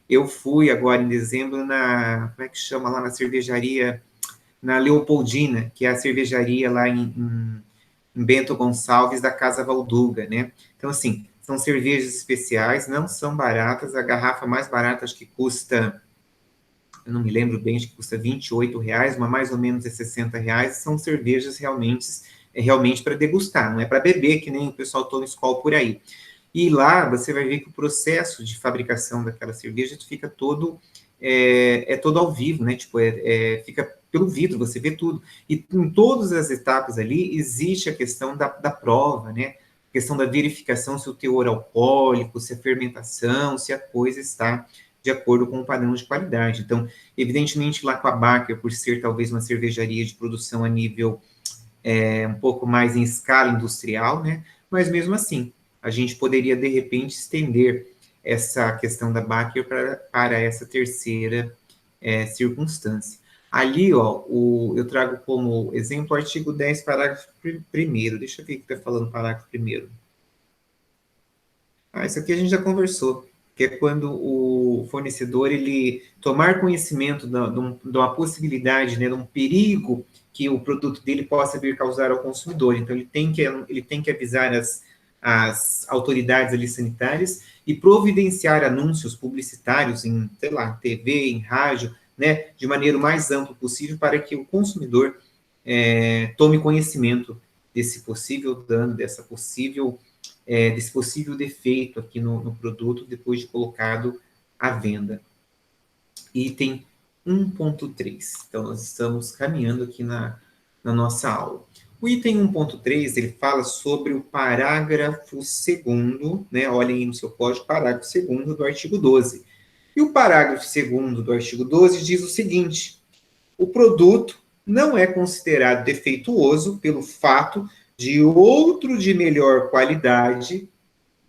Eu fui agora em dezembro como é que chama lá na cervejaria, na Leopoldina, que é a cervejaria lá em Bento Gonçalves, da Casa Valduga, né? Então, assim, são cervejas especiais, não são baratas, a garrafa mais barata acho que custa, eu não me lembro bem, acho que custa R$ 28, mas mais ou menos R$ 60, são cervejas realmente para degustar, não é para beber, que nem o pessoal toma Skol por aí. E lá você vai ver que o processo de fabricação daquela cerveja fica todo todo ao vivo, né? Tipo, fica pelo vidro, você vê tudo. E em todas as etapas ali existe a questão da prova, né? A questão da verificação se o teor alcoólico, se a fermentação, se a coisa está de acordo com o padrão de qualidade. Então, evidentemente, lá com a Baker, por ser talvez uma cervejaria de produção a nível um pouco mais em escala industrial, né? Mas mesmo assim, a gente poderia, de repente, estender essa questão da Baker para essa terceira circunstância. Ali, ó, eu trago como exemplo o artigo 10, parágrafo 1º. Deixa eu ver o que está falando o parágrafo 1º. Isso aqui a gente já conversou, que é quando o fornecedor ele tomar conhecimento de uma possibilidade, né, de um perigo que o produto dele possa vir causar ao consumidor. Então, ele tem que avisar as autoridades ali sanitárias e providenciar anúncios publicitários em, sei lá, TV, em rádio, né, de maneira o mais ampla possível para que o consumidor tome conhecimento desse possível dano, desse possível defeito aqui no produto depois de colocado à venda. Item 1.3. Então, nós estamos caminhando aqui na nossa aula. O item 1.3, ele fala sobre o parágrafo 2º, né? Olhem aí no seu código, parágrafo 2º do artigo 12. E o parágrafo 2º do artigo 12 diz o seguinte: o produto não é considerado defeituoso pelo fato de outro de melhor qualidade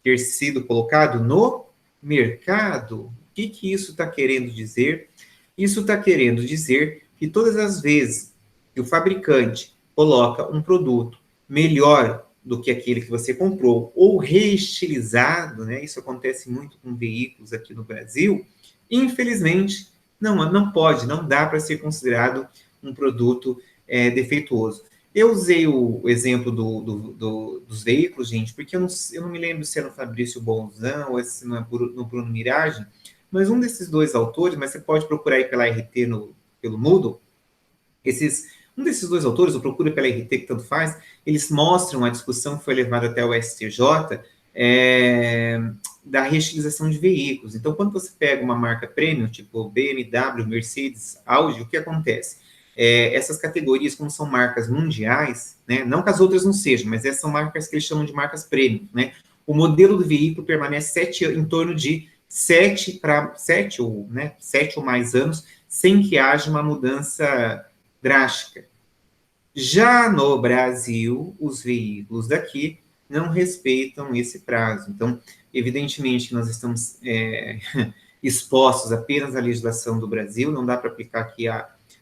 ter sido colocado no mercado. O que isso está querendo dizer? Isso está querendo dizer que todas as vezes que o fabricante coloca um produto melhor do que aquele que você comprou, ou reestilizado, né? Isso acontece muito com veículos aqui no Brasil, infelizmente, não pode, não dá para ser considerado um produto defeituoso. Eu usei o exemplo dos veículos, gente, porque eu não me lembro se era o Fabrício Bonzão ou se não é no Bruno Mirage, mas um desses dois autores, mas você pode procurar aí pela RT pelo Moodle, um desses dois autores, ou procura pela RT, que tanto faz, eles mostram a discussão que foi levada até o STJ da reutilização de veículos. Então, quando você pega uma marca premium, tipo BMW, Mercedes, Audi, o que acontece? Essas categorias, como são marcas mundiais, né, não que as outras não sejam, mas essas são marcas que eles chamam de marcas premium, né? O modelo do veículo permanece em torno de 7 ou mais anos, sem que haja uma mudança drástica. Já no Brasil, os veículos daqui não respeitam esse prazo. Então, evidentemente, nós estamos expostos apenas à legislação do Brasil, não dá para aplicar aqui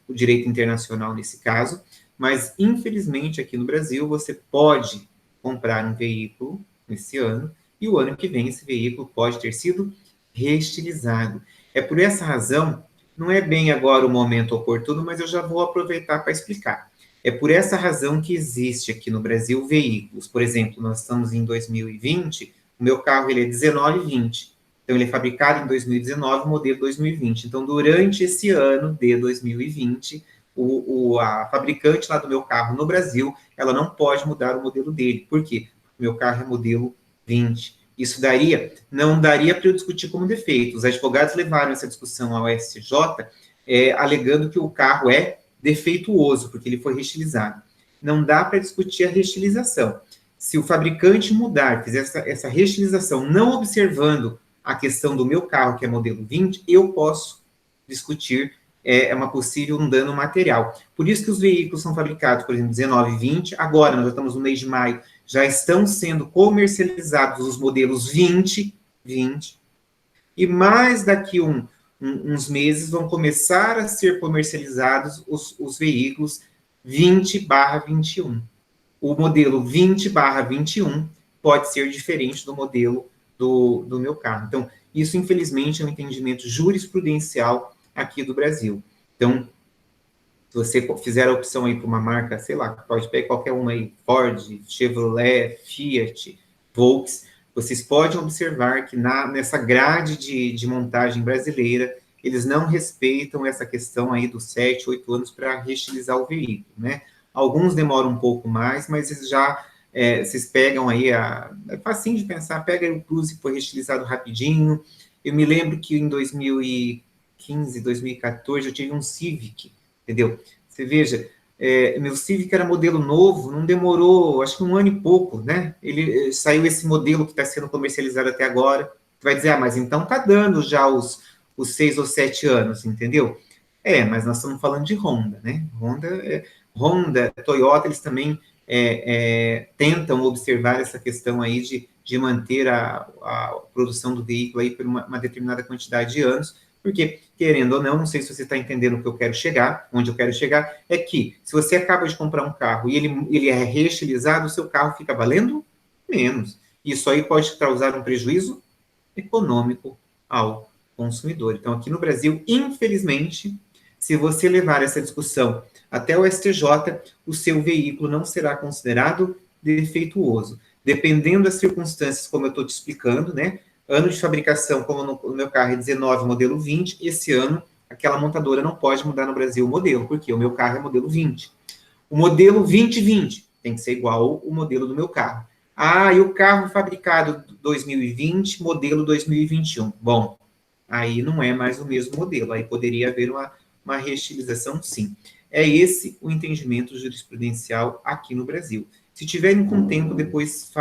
o direito internacional nesse caso, mas, infelizmente, aqui no Brasil, você pode comprar um veículo nesse ano, e o ano que vem esse veículo pode ter sido reestilizado. É por essa razão, não é bem agora o momento oportuno, mas eu já vou aproveitar para explicar. É por essa razão que existe aqui no Brasil veículos. Por exemplo, nós estamos em 2020, o meu carro ele é 1920. Então, ele é fabricado em 2019, modelo 2020. Então, durante esse ano de 2020, a fabricante lá do meu carro no Brasil, ela não pode mudar o modelo dele. Por quê? O meu carro é modelo 20. Isso não daria para eu discutir como defeito. Os advogados levaram essa discussão ao STJ, alegando que o carro é defeituoso, porque ele foi reestilizado. Não dá para discutir a reestilização. Se o fabricante mudar, fizer essa reestilização, não observando a questão do meu carro, que é modelo 20, eu posso discutir uma possível dano material. Por isso que os veículos são fabricados, por exemplo, 19 e 20, agora nós estamos no mês de maio, já estão sendo comercializados os modelos 20, e mais daqui uns meses vão começar a ser comercializados os veículos 20/21. O modelo 20/21 pode ser diferente do modelo do meu carro. Então, isso, infelizmente, é um entendimento jurisprudencial aqui do Brasil. Então, se você fizer a opção aí para uma marca, sei lá, pode pegar qualquer uma aí, Ford, Chevrolet, Fiat, Volkswagen, vocês podem observar que nessa grade de montagem brasileira, eles não respeitam essa questão aí dos 7, 8 anos para reestilizar o veículo, né? Alguns demoram um pouco mais, mas vocês pegam aí, é facinho de pensar, pega o Cruze que foi reestilizado rapidinho. Eu me lembro que em 2015, 2014, eu tive um Civic, entendeu? Você veja, meu Civic era modelo novo, não demorou, acho que um ano e pouco, né? Ele saiu esse modelo que está sendo comercializado até agora. Você vai dizer, mas então tá dando já os 6 ou 7 anos, entendeu? Mas nós estamos falando de Honda, né? Honda, Toyota, eles também tentam observar essa questão aí de manter a produção do veículo aí por uma determinada quantidade de anos, porque, querendo ou não sei se você está entendendo o que eu quero chegar, onde eu quero chegar, é que se você acaba de comprar um carro e ele é reestilizado, o seu carro fica valendo menos. Isso aí pode causar um prejuízo econômico ao consumidor. Então, aqui no Brasil, infelizmente, se você levar essa discussão até o STJ, o seu veículo não será considerado defeituoso. Dependendo das circunstâncias, como eu estou te explicando, né? Ano de fabricação, como no meu carro é 19, modelo 20, esse ano aquela montadora não pode mudar no Brasil o modelo, porque o meu carro é modelo 20. O modelo 2020 tem que ser igual ao modelo do meu carro. E o carro fabricado 2020, modelo 2021. Bom, aí não é mais o mesmo modelo, aí poderia haver uma reestilização, sim. é esse o entendimento jurisprudencial aqui no Brasil. Se tiverem com tempo, depois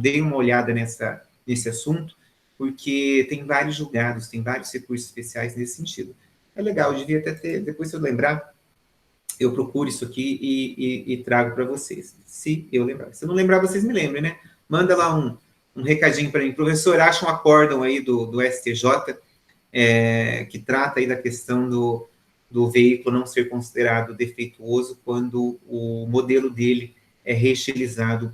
deem uma olhada nesse assunto, porque tem vários julgados, tem vários recursos especiais nesse sentido. É legal, eu devia até ter, depois se eu lembrar, eu procuro isso aqui e trago para vocês, se eu lembrar. Se eu não lembrar, vocês me lembrem, né? Manda lá um recadinho para mim. Professor, acha um acórdão aí do STJ, que trata aí da questão do veículo não ser considerado defeituoso quando o modelo dele é reestilizado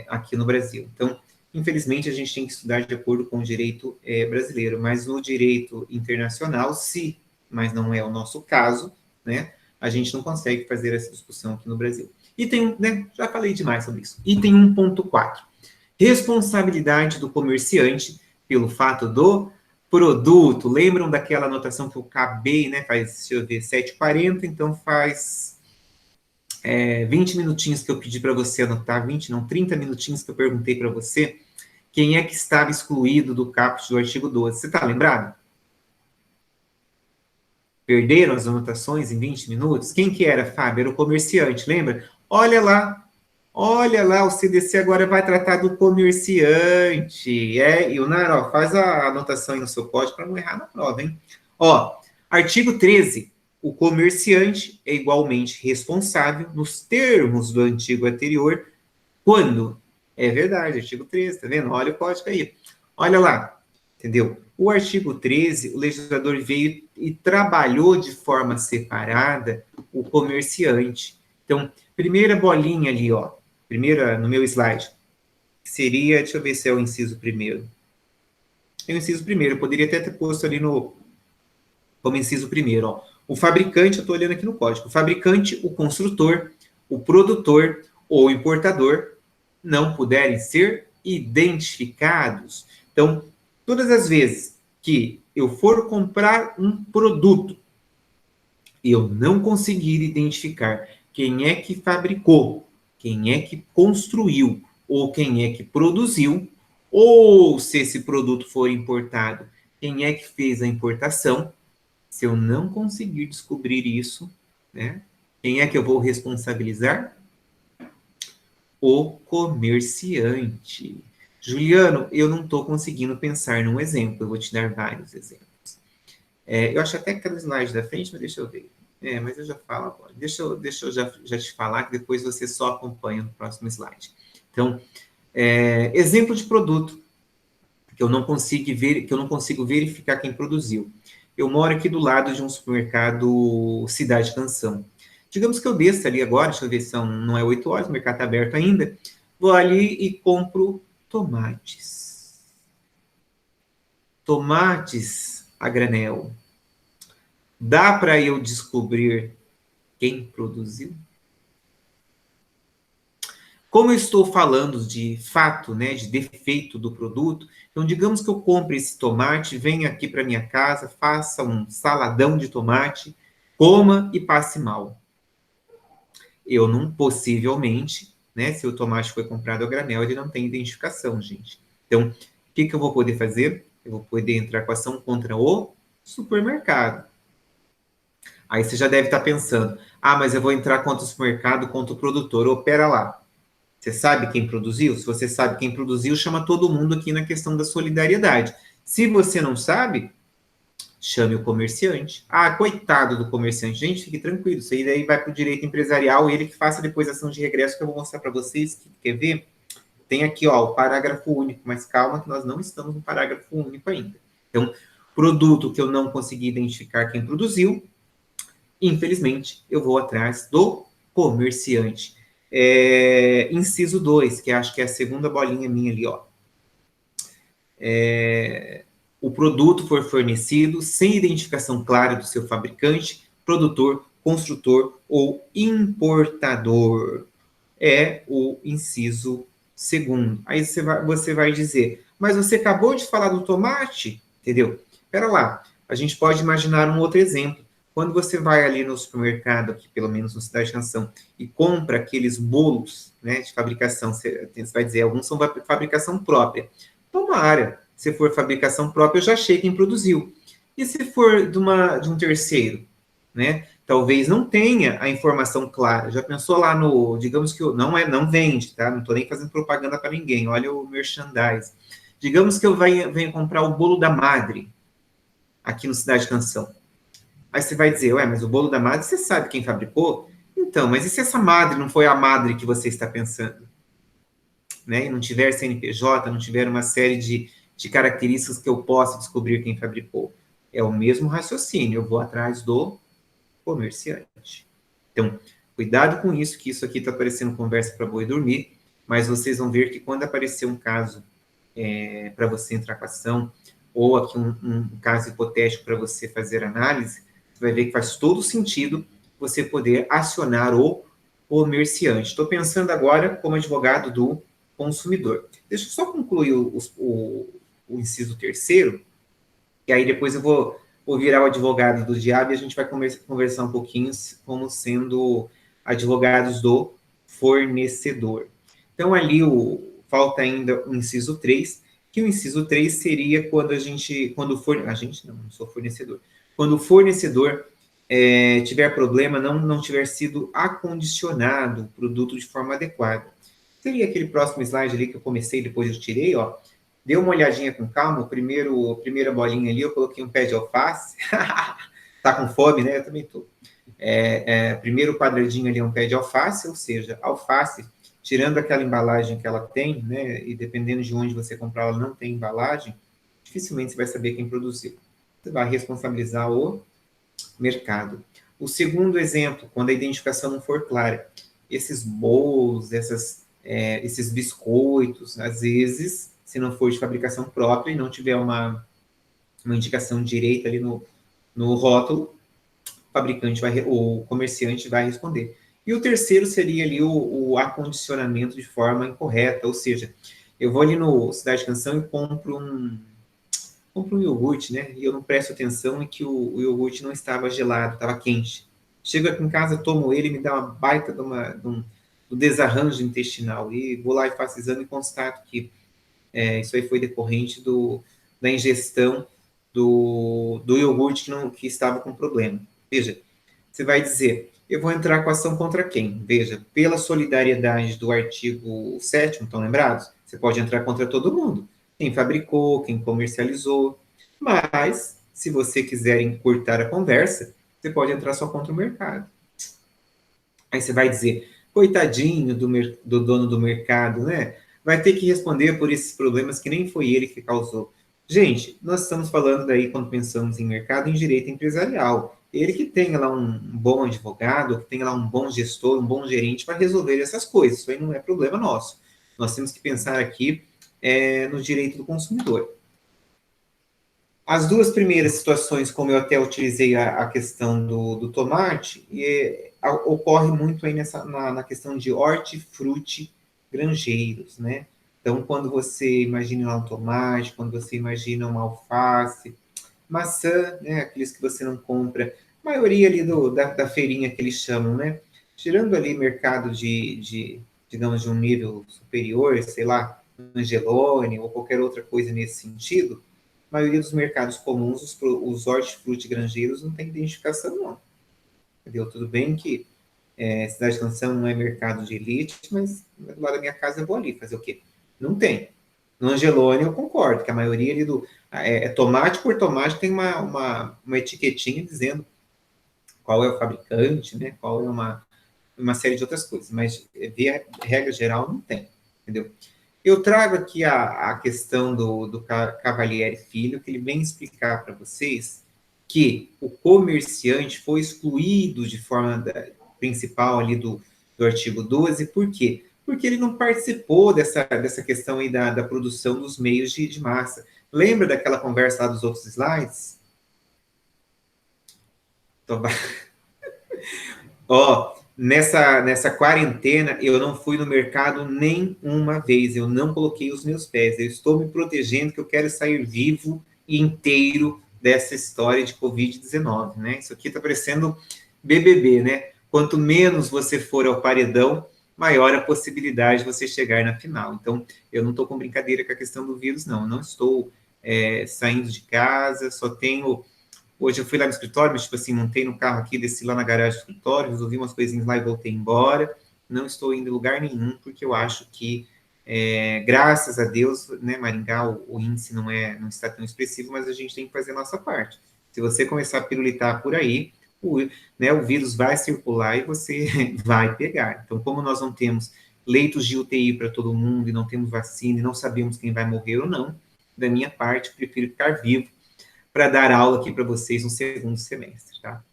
aqui no Brasil. Então, infelizmente, a gente tem que estudar de acordo com o direito brasileiro, mas no direito internacional, mas não é o nosso caso, né? A gente não consegue fazer essa discussão aqui no Brasil. E tem, né? Já falei demais sobre isso. Item 1.4. Responsabilidade do comerciante pelo fato do produto. Lembram daquela anotação que eu acabei, né? Deixa eu ver, 7h40, então faz 20 minutinhos que eu pedi para você anotar, 30 minutinhos que eu perguntei para você quem é que estava excluído do caput do artigo 12. Você está lembrado? Perderam as anotações em 20 minutos? Quem que era, Fábio? Era o comerciante, lembra? Olha lá, o CDC agora vai tratar do comerciante. E o Nara, faz a anotação aí no seu código para não errar na prova, hein? Ó, artigo 13. O comerciante é igualmente responsável, nos termos do antigo anterior, quando? É verdade, artigo 13, tá vendo? Olha o código aí. Olha lá, entendeu? O artigo 13, o legislador veio e trabalhou de forma separada o comerciante. Então, primeira bolinha ali, ó, primeira no meu slide, seria, deixa eu ver se é o inciso primeiro. É o inciso primeiro, eu poderia até ter posto ali como inciso primeiro, ó. O fabricante, eu estou olhando aqui no código, o fabricante, o construtor, o produtor ou o importador não puderem ser identificados. Então, todas as vezes que eu for comprar um produto e eu não conseguir identificar quem é que fabricou, quem é que construiu ou quem é que produziu, ou se esse produto for importado, quem é que fez a importação, se eu não conseguir descobrir isso, né, quem é que eu vou responsabilizar? O comerciante. Juliano, eu não estou conseguindo pensar num exemplo, eu vou te dar vários exemplos. Eu acho até que está no slide da frente, mas deixa eu ver. Mas eu já falo agora. Deixa eu já te falar, que depois você só acompanha no próximo slide. Então, exemplo de produto que eu não consigo verificar quem produziu. Eu moro aqui do lado de um supermercado Cidade Canção. Digamos que eu desça ali agora, deixa eu ver se não é 8 horas, o mercado está aberto ainda. Vou ali e compro tomates. Tomates a granel. Dá para eu descobrir quem produziu? Como eu estou falando de fato, né, de defeito do produto, então digamos que eu compre esse tomate, venha aqui para minha casa, faça um saladão de tomate, coma e passe mal. Eu não, possivelmente, né, se o tomate foi comprado a granel, ele não tem identificação, gente. Então, o que eu vou poder fazer? Eu vou poder entrar com ação contra o supermercado. Aí você já deve estar pensando, mas eu vou entrar contra o supermercado, contra o produtor. Ou, pera lá, você sabe quem produziu? Se você sabe quem produziu, chama todo mundo aqui na questão da solidariedade. Se você não sabe, chame o comerciante. Coitado do comerciante. Gente, fique tranquilo. Isso aí daí vai para o direito empresarial, ele que faça depois a ação de regresso, que eu vou mostrar para vocês. Quer ver? Tem aqui, ó, o parágrafo único, mas calma que nós não estamos no parágrafo único ainda. Então, produto que eu não consegui identificar quem produziu, infelizmente, eu vou atrás do comerciante. Inciso 2, que acho que é a segunda bolinha minha ali, ó. O produto for fornecido sem identificação clara do seu fabricante, produtor, construtor ou importador. É o inciso segundo. Aí você vai dizer, mas você acabou de falar do tomate, entendeu? Espera lá, a gente pode imaginar um outro exemplo. Quando você vai ali no supermercado, aqui pelo menos no Cidade Canção, e compra aqueles bolos, né, de fabricação, você vai dizer, alguns são fabricação própria. Tomara, se for fabricação própria, eu já achei quem produziu. E se for de um terceiro, né? talvez não tenha a informação clara. Já pensou lá no, digamos que não vende, tá? Não estou nem fazendo propaganda para ninguém, olha o merchandise. Digamos que eu venho comprar o bolo da madre aqui no Cidade Canção. Aí você vai dizer, ué, mas o bolo da madre, você sabe quem fabricou? Então, mas e se essa madre não foi a madre que você está pensando? Né? E não tiver CNPJ, não tiver uma série de características que eu possa descobrir quem fabricou? É o mesmo raciocínio, eu vou atrás do comerciante. Então, cuidado com isso, que isso aqui está parecendo conversa para boi dormir, mas vocês vão ver que quando aparecer um caso para você entrar com a ação, ou aqui um caso hipotético para você fazer análise, você vai ver que faz todo sentido você poder acionar o comerciante. Estou pensando agora como advogado do consumidor. Deixa eu só concluir o inciso terceiro, e aí depois eu vou virar o advogado do diabo e a gente vai conversar um pouquinho como sendo advogados do fornecedor. Então, ali falta ainda o inciso 3, que o inciso 3 seria quando não sou fornecedor. Quando o fornecedor tiver problema, não tiver sido acondicionado o produto de forma adequada. Seria aquele próximo slide ali que eu comecei, depois eu tirei, ó. Dê uma olhadinha com calma, a primeira bolinha ali, eu coloquei um pé de alface. Tá com fome, né? Eu também tô. Primeiro quadradinho ali é um pé de alface, ou seja, alface, tirando aquela embalagem que ela tem, né? E dependendo de onde você comprar, ela não tem embalagem, dificilmente você vai saber quem produziu. Você vai responsabilizar o mercado. O segundo exemplo, quando a identificação não for clara, esses bolos, esses biscoitos, às vezes, se não for de fabricação própria e não tiver uma indicação direita ali no rótulo, o comerciante vai responder. E o terceiro seria ali o acondicionamento de forma incorreta, ou seja, eu vou ali no Cidade Canção e compro um iogurte, né? E eu não presto atenção em que o iogurte não estava gelado, estava quente. Chego aqui em casa, tomo ele, me dá uma baita de um desarranjo intestinal. E vou lá e faço exame e constato que isso aí foi decorrente da ingestão do iogurte que estava com problema. Veja, você vai dizer, eu vou entrar com ação contra quem? Veja, pela solidariedade do artigo 7º, estão lembrados? Você pode entrar contra todo mundo. Quem fabricou, quem comercializou. Mas, se você quiser encurtar a conversa, você pode entrar só contra o mercado. Aí você vai dizer, coitadinho do dono do mercado, né? Vai ter que responder por esses problemas que nem foi ele que causou. Gente, nós estamos falando daí, quando pensamos em mercado, em direito empresarial. Ele que tenha lá um bom advogado, que tenha lá um bom gestor, um bom gerente para resolver essas coisas. Isso aí não é problema nosso. Nós temos que pensar aqui no direito do consumidor. As duas primeiras situações, como eu até utilizei a questão do tomate, ocorre muito aí na questão de hortifruti granjeiros, né? Então, quando você imagina lá um tomate, quando você imagina uma alface, maçã, né? Aqueles que você não compra, a maioria ali da feirinha que eles chamam, né? Tirando ali mercado digamos, de um nível superior, sei lá, Angelone ou qualquer outra coisa nesse sentido, a maioria dos mercados comuns, os hortifruti granjeiros não tem identificação, não. Entendeu? Tudo bem que Cidade de Canção não é mercado de elite, mas do lado da minha casa eu vou ali fazer o quê? Não tem. No Angelone eu concordo, que a maioria ali tomate por tomate tem uma etiquetinha dizendo qual é o fabricante, né? Qual é uma série de outras coisas, mas via regra geral não tem, entendeu? Eu trago aqui a questão do Cavalieri Filho, que ele vem explicar para vocês que o comerciante foi excluído de forma principal ali do artigo 12, por quê? Porque ele não participou dessa questão aí da produção dos meios de massa. Lembra daquela conversa lá dos outros slides? Então, ó, nessa quarentena, eu não fui no mercado nem uma vez, eu não coloquei os meus pés, eu estou me protegendo, que eu quero sair vivo e inteiro dessa história de Covid-19, né? Isso aqui está parecendo BBB, né? Quanto menos você for ao paredão, maior a possibilidade de você chegar na final. Então, eu não estou com brincadeira com a questão do vírus, não. Eu não estou saindo de casa, só tenho Hoje eu fui lá no escritório, mas, tipo assim, montei no carro aqui, desci lá na garagem do escritório, resolvi umas coisinhas lá e voltei embora. Não estou indo em lugar nenhum, porque eu acho que, graças a Deus, né, Maringá, o índice não está tão expressivo, mas a gente tem que fazer a nossa parte. Se você começar a pirulitar por aí, o vírus vai circular e você vai pegar. Então, como nós não temos leitos de UTI para todo mundo e não temos vacina e não sabemos quem vai morrer ou não, da minha parte, prefiro ficar vivo para dar aula aqui para vocês no segundo semestre, tá?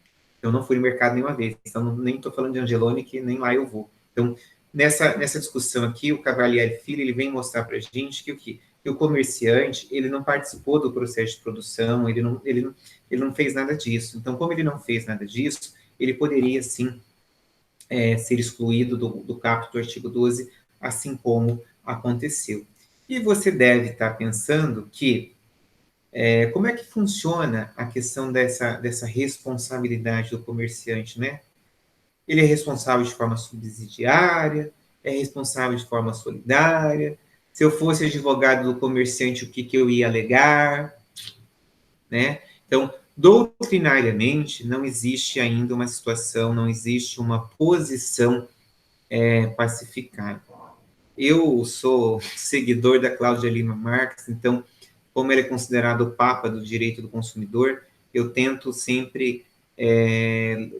Eu não fui no mercado nenhuma vez, então nem estou falando de Angelone, que nem lá eu vou. Então, nessa discussão aqui, o Cavalieri Filho, ele vem mostrar para a gente que que o comerciante, ele não participou do processo de produção, ele não fez nada disso. Então, como ele não fez nada disso, ele poderia, sim, ser excluído do caput do artigo 12, assim como aconteceu. E você deve estar pensando que como é que funciona a questão dessa responsabilidade do comerciante, né? Ele é responsável de forma subsidiária, é responsável de forma solidária. Se eu fosse advogado do comerciante, o que eu ia alegar, né? Então, doutrinariamente, não existe ainda uma situação, não existe uma posição pacificada. Eu sou seguidor da Cláudia Lima Marques, então, como ele é considerado o papa do direito do consumidor, eu tento sempre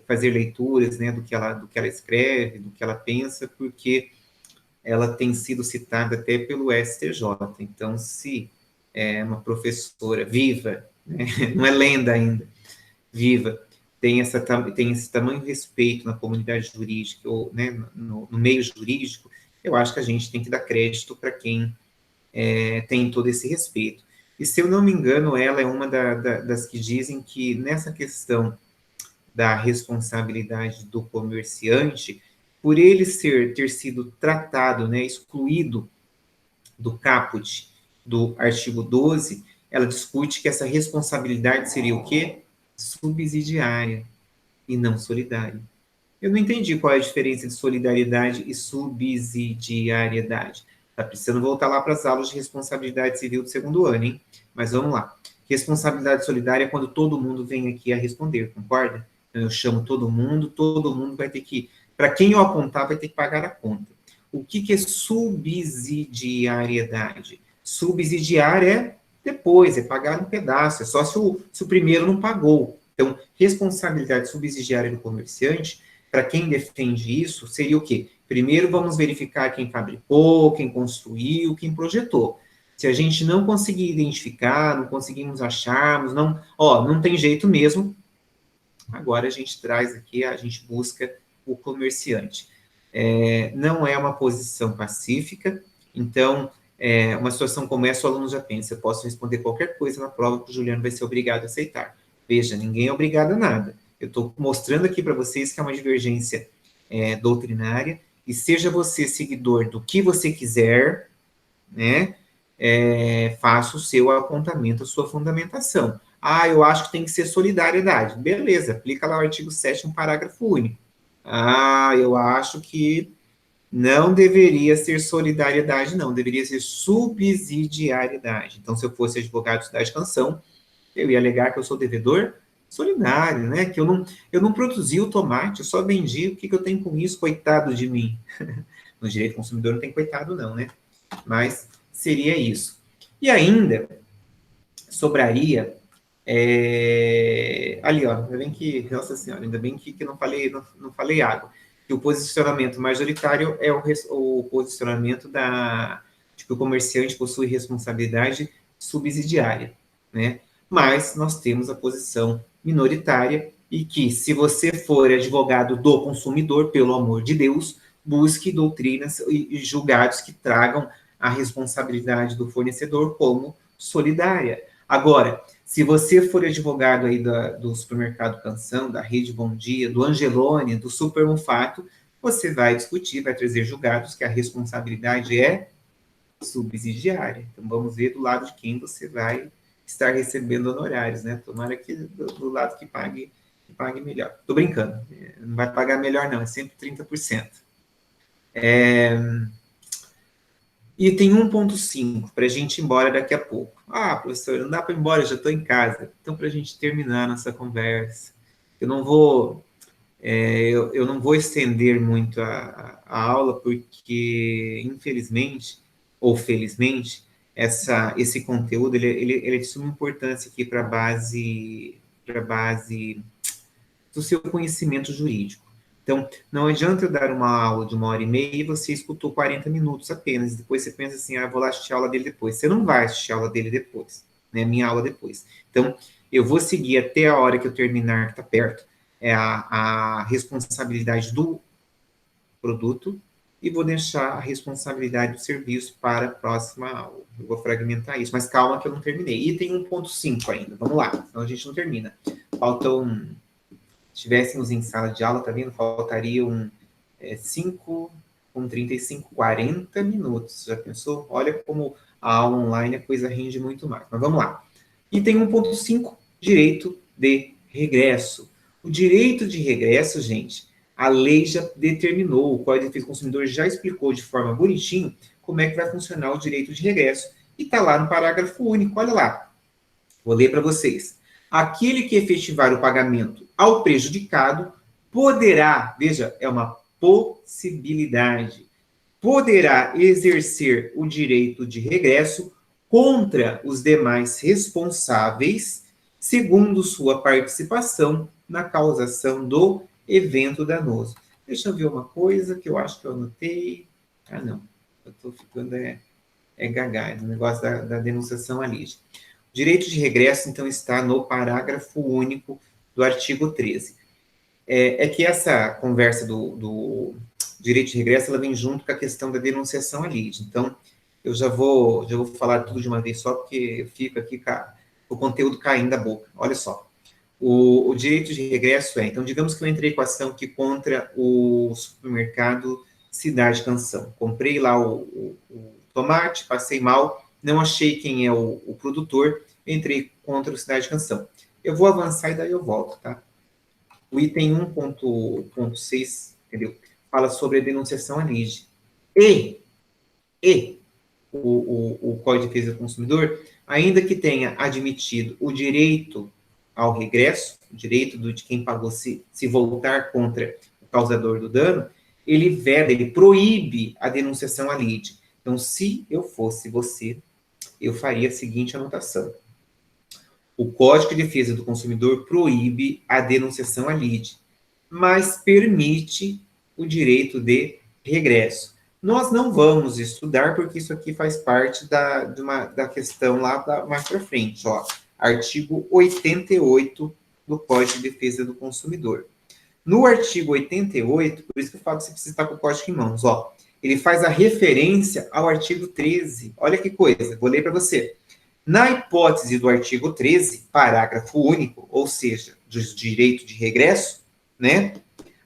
fazer leituras, né, do que ela escreve, do que ela pensa, porque ela tem sido citada até pelo STJ. Então, se é uma professora viva, né, não é lenda ainda, viva, tem esse tamanho respeito na comunidade jurídica, ou né, no meio jurídico, eu acho que a gente tem que dar crédito para quem tem todo esse respeito. E se eu não me engano, ela é uma das que dizem que nessa questão da responsabilidade do comerciante, por ele ter sido tratado, né, excluído do caput do artigo 12, ela discute que essa responsabilidade seria o quê? Subsidiária e não solidária. Eu não entendi qual é a diferença de solidariedade e subsidiariedade. Tá precisando voltar lá para as aulas de responsabilidade civil do segundo ano, hein? Mas vamos lá. Responsabilidade solidária é quando todo mundo vem aqui a responder, concorda? Então, eu chamo todo mundo vai ter que... Para quem eu apontar, vai ter que pagar a conta. O que é subsidiariedade? Subsidiar é depois, é pagar um pedaço, é só se o primeiro não pagou. Então, responsabilidade subsidiária do comerciante, para quem defende isso, seria o quê? Primeiro vamos verificar quem fabricou, quem construiu, quem projetou. Se a gente não conseguir identificar, não conseguimos acharmos, não tem jeito mesmo, agora a gente traz aqui, a gente busca o comerciante. Não é uma posição pacífica, então, uma situação como essa, o aluno já pensa, eu posso responder qualquer coisa na prova que o Juliano vai ser obrigado a aceitar. Veja, ninguém é obrigado a nada. Eu estou mostrando aqui para vocês que é uma divergência doutrinária, e seja você seguidor do que você quiser, né, faça o seu apontamento, a sua fundamentação. Eu acho que tem que ser solidariedade. Beleza, aplica lá o artigo 7º, parágrafo único. Eu acho que não deveria ser solidariedade, não, deveria ser subsidiariedade. Então, se eu fosse advogado de cidade canção, eu ia alegar que eu sou devedor solidário, né? Que eu não produzi o tomate, eu só vendi, o que eu tenho com isso? Coitado de mim. No direito do consumidor não tem coitado, não, né? Mas seria isso. E ainda sobraria ali, ó, ainda bem que, nossa senhora, ainda bem que não falei água. Que o posicionamento majoritário é o posicionamento de que o comerciante possui responsabilidade subsidiária, né? Mas nós temos a posição minoritária e que, se você for advogado do consumidor, pelo amor de Deus, busque doutrinas e julgados que tragam a responsabilidade do fornecedor como solidária. Agora, se você for advogado aí do Supermercado Canção, da Rede Bom Dia, do Angelone, do Super Mufato, você vai discutir, vai trazer julgados que a responsabilidade é subsidiária. Então, vamos ver do lado de quem você vai estar recebendo honorários, né? Tomara que do lado que pague melhor. Tô brincando, não vai pagar melhor não, é sempre 30%. E tem 1.5 para a gente ir embora daqui a pouco. Ah, professor, não dá para ir embora, já estou em casa. Então, para a gente terminar nossa conversa, eu não vou, eu não vou estender muito a aula, porque, infelizmente, ou felizmente, esse conteúdo ele é de suma importância aqui para a base do seu conhecimento jurídico. Então, não adianta eu dar uma aula de 1h30 e você escutou 40 minutos apenas. Depois você pensa assim, vou lá assistir a aula dele depois. Você não vai assistir a aula dele depois, né? Minha aula depois. Então, eu vou seguir até a hora que eu terminar, que está perto, a responsabilidade do produto e vou deixar a responsabilidade do serviço para a próxima aula. Eu vou fragmentar isso, mas calma que eu não terminei. E tem 1.5 ainda, vamos lá, senão a gente não termina. Faltam... Se estivéssemos em sala de aula, tá vendo? Faltariam 5 com 35, 40 minutos. Já pensou? Olha como a aula online a coisa rende muito mais. Mas vamos lá. E tem 1.5, direito de regresso. O direito de regresso, gente, a lei já determinou, o Código de Defesa do Consumidor já explicou de forma bonitinha como é que vai funcionar o direito de regresso. E está lá no parágrafo único, olha lá. Vou ler para vocês. Aquele que efetivar o pagamento ao prejudicado poderá, veja, é uma possibilidade, poderá exercer o direito de regresso contra os demais responsáveis, segundo sua participação na causação do evento danoso. Deixa eu ver uma coisa que eu acho que eu anotei. Ah, não. Eu estou ficando gaga, no negócio da denunciação à lide. O direito de regresso, então, está no parágrafo único do artigo 13. É que essa conversa do direito de regresso, ela vem junto com a questão da denunciação à lide. Então, eu já vou falar tudo de uma vez só, porque eu fico aqui com o conteúdo caindo da boca. Olha só. O direito de regresso então, digamos que eu entrei com a ação aqui contra o supermercado Cidade Canção. Comprei lá o tomate, passei mal, não achei quem é o produtor, entrei contra o Cidade Canção. Eu vou avançar e daí eu volto, tá? O item 1.6, entendeu? Fala sobre a denunciação à lide. E o Código de Defesa do Consumidor, ainda que tenha admitido o direito ao regresso, o direito de quem pagou se voltar contra o causador do dano, ele veda, ele proíbe a denunciação à lide. Então, se eu fosse você, eu faria a seguinte anotação. O Código de Defesa do Consumidor proíbe a denunciação à lide, mas permite o direito de regresso. Nós não vamos estudar, porque isso aqui faz parte da questão lá mais para frente. Ó, artigo 88 do Código de Defesa do Consumidor. No artigo 88, por isso que eu falo que você precisa estar com o código em mãos, ó, ele faz a referência ao artigo 13. Olha que coisa, vou ler para você. Na hipótese do artigo 13, parágrafo único, ou seja, do direito de regresso, né?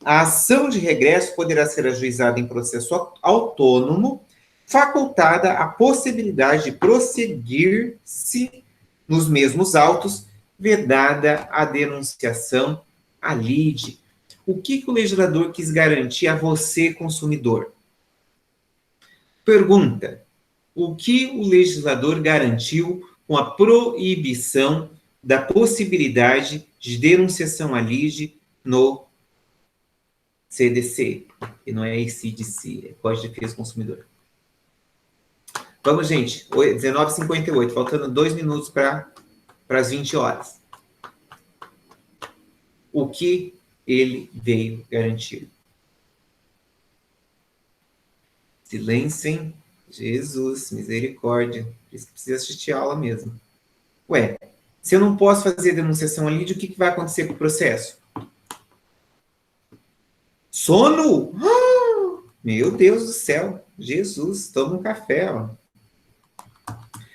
A ação de regresso poderá ser ajuizada em processo autônomo, facultada a possibilidade de prosseguir-se nos mesmos autos, vedada a denunciação à lide. O que o legislador quis garantir a você, consumidor? Pergunta. O que o legislador garantiu com a proibição da possibilidade de denunciação à lide no CDC, que não é CDC, é Código de Defesa do Consumidor. Vamos, gente, 19h58, faltando 2 minutos para as 20 horas. O que ele veio garantir? Silêncio, Jesus, misericórdia. Por isso que precisa assistir a aula mesmo. Ué, se eu não posso fazer denunciação à lide, o que vai acontecer com o processo? Sono? Meu Deus do céu. Jesus, toma um café, ó.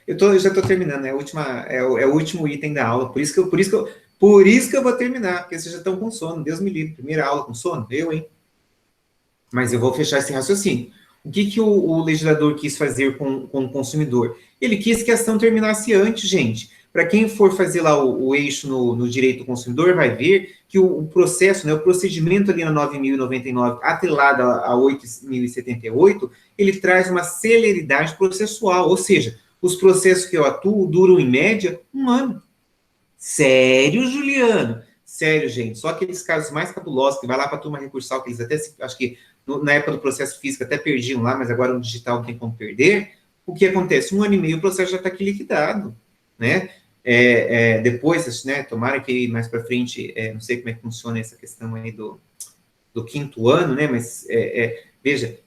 Eu já estou terminando, é o último item da aula, por isso que eu vou terminar, porque vocês já estão com sono, Deus me livre, primeira aula com sono, hein? Mas eu vou fechar esse raciocínio. O que o legislador quis fazer com o consumidor? Ele quis que a ação terminasse antes, gente, para quem for fazer lá o eixo no direito do consumidor, vai ver que o processo, né, o procedimento ali na 9.099, atrelado a 8.078, ele traz uma celeridade processual, ou seja, os processos que eu atuo duram, em média, 1 ano. Sério, Juliano? Sério, gente. Só aqueles casos mais cabulosos, que vai lá para a turma recursal, que eles até, acho que na época do processo físico até perdiam lá, mas agora no digital não tem como perder. O que acontece? 1 ano e meio o processo já está aqui liquidado, né? Depois, né, tomara que mais para frente, não sei como é que funciona essa questão aí do 5º ano, né, mas veja,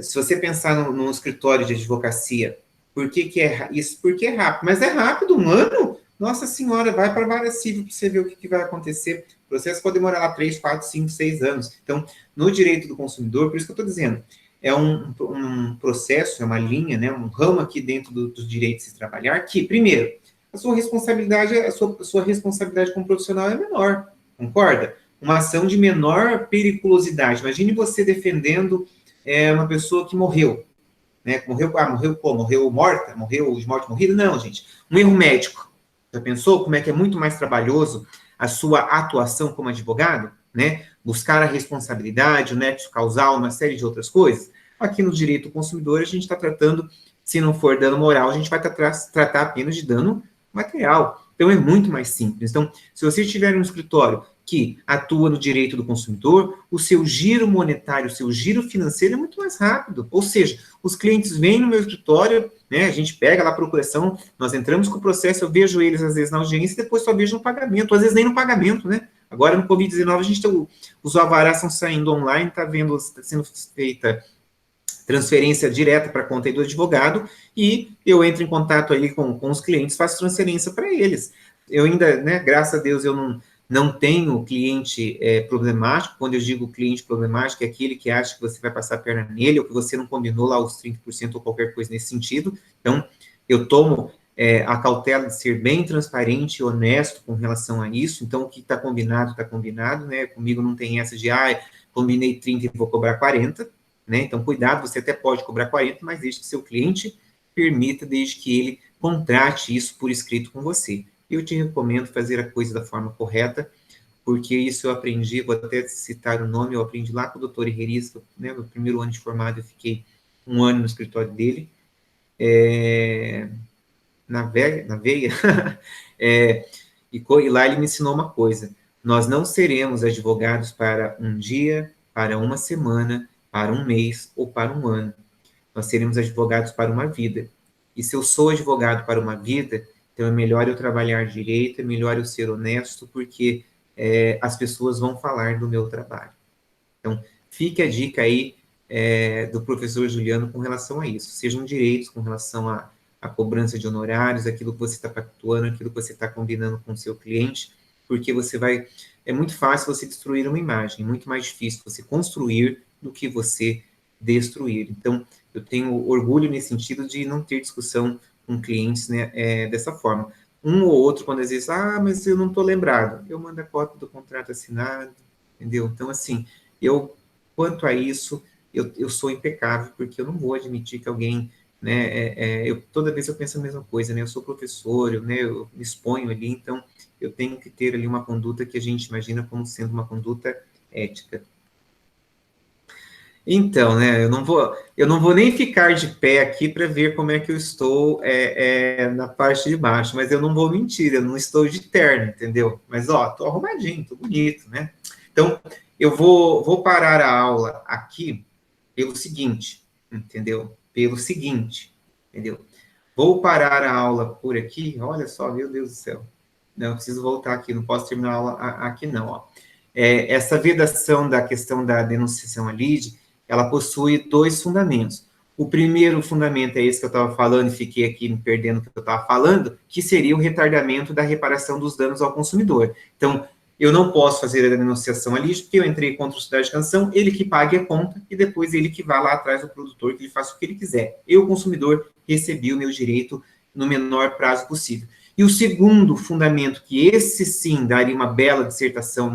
se você pensar num escritório de advocacia, por que é isso? Porque é rápido, mas é rápido, 1 ano? Nossa senhora, vai para a vara civil para você ver o que vai acontecer. O processo pode demorar lá 3, 4, 5, 6 anos. Então, no direito do consumidor, por isso que eu estou dizendo, é um processo, é uma linha, né, um ramo aqui dentro dos direitos de se trabalhar, que, primeiro, a sua responsabilidade, a sua responsabilidade como profissional é menor, concorda? Uma ação de menor periculosidade. Imagine você defendendo uma pessoa que morreu, né? Morreu como? Morreu morta? Morreu de morte morrida? Não, gente. Um erro médico. Já pensou como é que é muito mais trabalhoso a sua atuação como advogado, né? Buscar a responsabilidade, o nexo causal, uma série de outras coisas. Aqui no direito do consumidor, a gente está tratando, se não for dano moral, a gente vai tratar apenas de dano material. Então, é muito mais simples. Então, se você estiver em um escritório que atua no direito do consumidor, o seu giro monetário, o seu giro financeiro é muito mais rápido. Ou seja, os clientes vêm no meu escritório, né, a gente pega lá a procuração, nós entramos com o processo, eu vejo eles às vezes na audiência e depois só vejo no pagamento, às vezes nem no pagamento, né? Agora no Covid-19 a gente os alvarás estão saindo online, está sendo feita transferência direta para a conta do advogado, e eu entro em contato ali com os clientes, faço transferência para eles. Eu ainda, né, graças a Deus, eu não tenho cliente problemático. Quando eu digo cliente problemático, é aquele que acha que você vai passar a perna nele, ou que você não combinou lá os 30% ou qualquer coisa nesse sentido. Então, eu tomo a cautela de ser bem transparente e honesto com relação a isso. Então, o que está combinado, né? Comigo não tem essa de, combinei 30 e vou cobrar 40, né? Então, cuidado, você até pode cobrar 40, mas desde que seu cliente permita, desde que ele contrate isso por escrito com você. Eu te recomendo fazer a coisa da forma correta, porque isso eu aprendi, vou até citar o nome, eu aprendi lá com o doutor Herreristo, né? No primeiro ano de formado, eu fiquei 1 ano no escritório dele, na veia, e lá ele me ensinou uma coisa: nós não seremos advogados para um dia, para uma semana, para um mês ou para um ano. Nós seremos advogados para uma vida. E se eu sou advogado para uma vida, então é melhor eu trabalhar direito, é melhor eu ser honesto, porque as pessoas vão falar do meu trabalho. Então, fique a dica aí do professor Juliano com relação a isso. Sejam direitos com relação à cobrança de honorários, aquilo que você está pactuando, aquilo que você está combinando com o seu cliente, porque você vai... É muito fácil você destruir uma imagem, muito mais difícil você construir do que você destruir. Então, eu tenho orgulho nesse sentido de não ter discussão com clientes, né, dessa forma. Um ou outro, quando às vezes, mas eu não estou lembrado, eu mando a cópia do contrato assinado, entendeu? Então, assim, quanto a isso, eu sou impecável, porque eu não vou admitir que alguém, né, toda vez eu penso a mesma coisa, né, eu sou professor, eu me exponho ali, então eu tenho que ter ali uma conduta que a gente imagina como sendo uma conduta ética. Então, né, eu não vou nem ficar de pé aqui para ver como é que eu estou na parte de baixo, mas eu não vou mentir, eu não estou de terno, entendeu? Mas, estou arrumadinho, estou bonito, né? Então, eu vou parar a aula aqui pelo seguinte, entendeu? Entendeu? Vou parar a aula por aqui, olha só, meu Deus do céu. Não, eu preciso voltar aqui, não posso terminar a aula aqui não, ó. Essa vedação da questão da denunciação à lide, ela possui 2 fundamentos. O primeiro fundamento é esse que eu estava falando, e fiquei aqui me perdendo no que eu estava falando, que seria o retardamento da reparação dos danos ao consumidor. Então, eu não posso fazer a denunciação à lide, porque eu entrei contra o Cidade de Canção, ele que pague a conta, e depois ele que vá lá atrás do produtor, que ele faça o que ele quiser. Eu, consumidor, recebi o meu direito no menor prazo possível. E o segundo fundamento, que esse sim daria uma bela dissertação,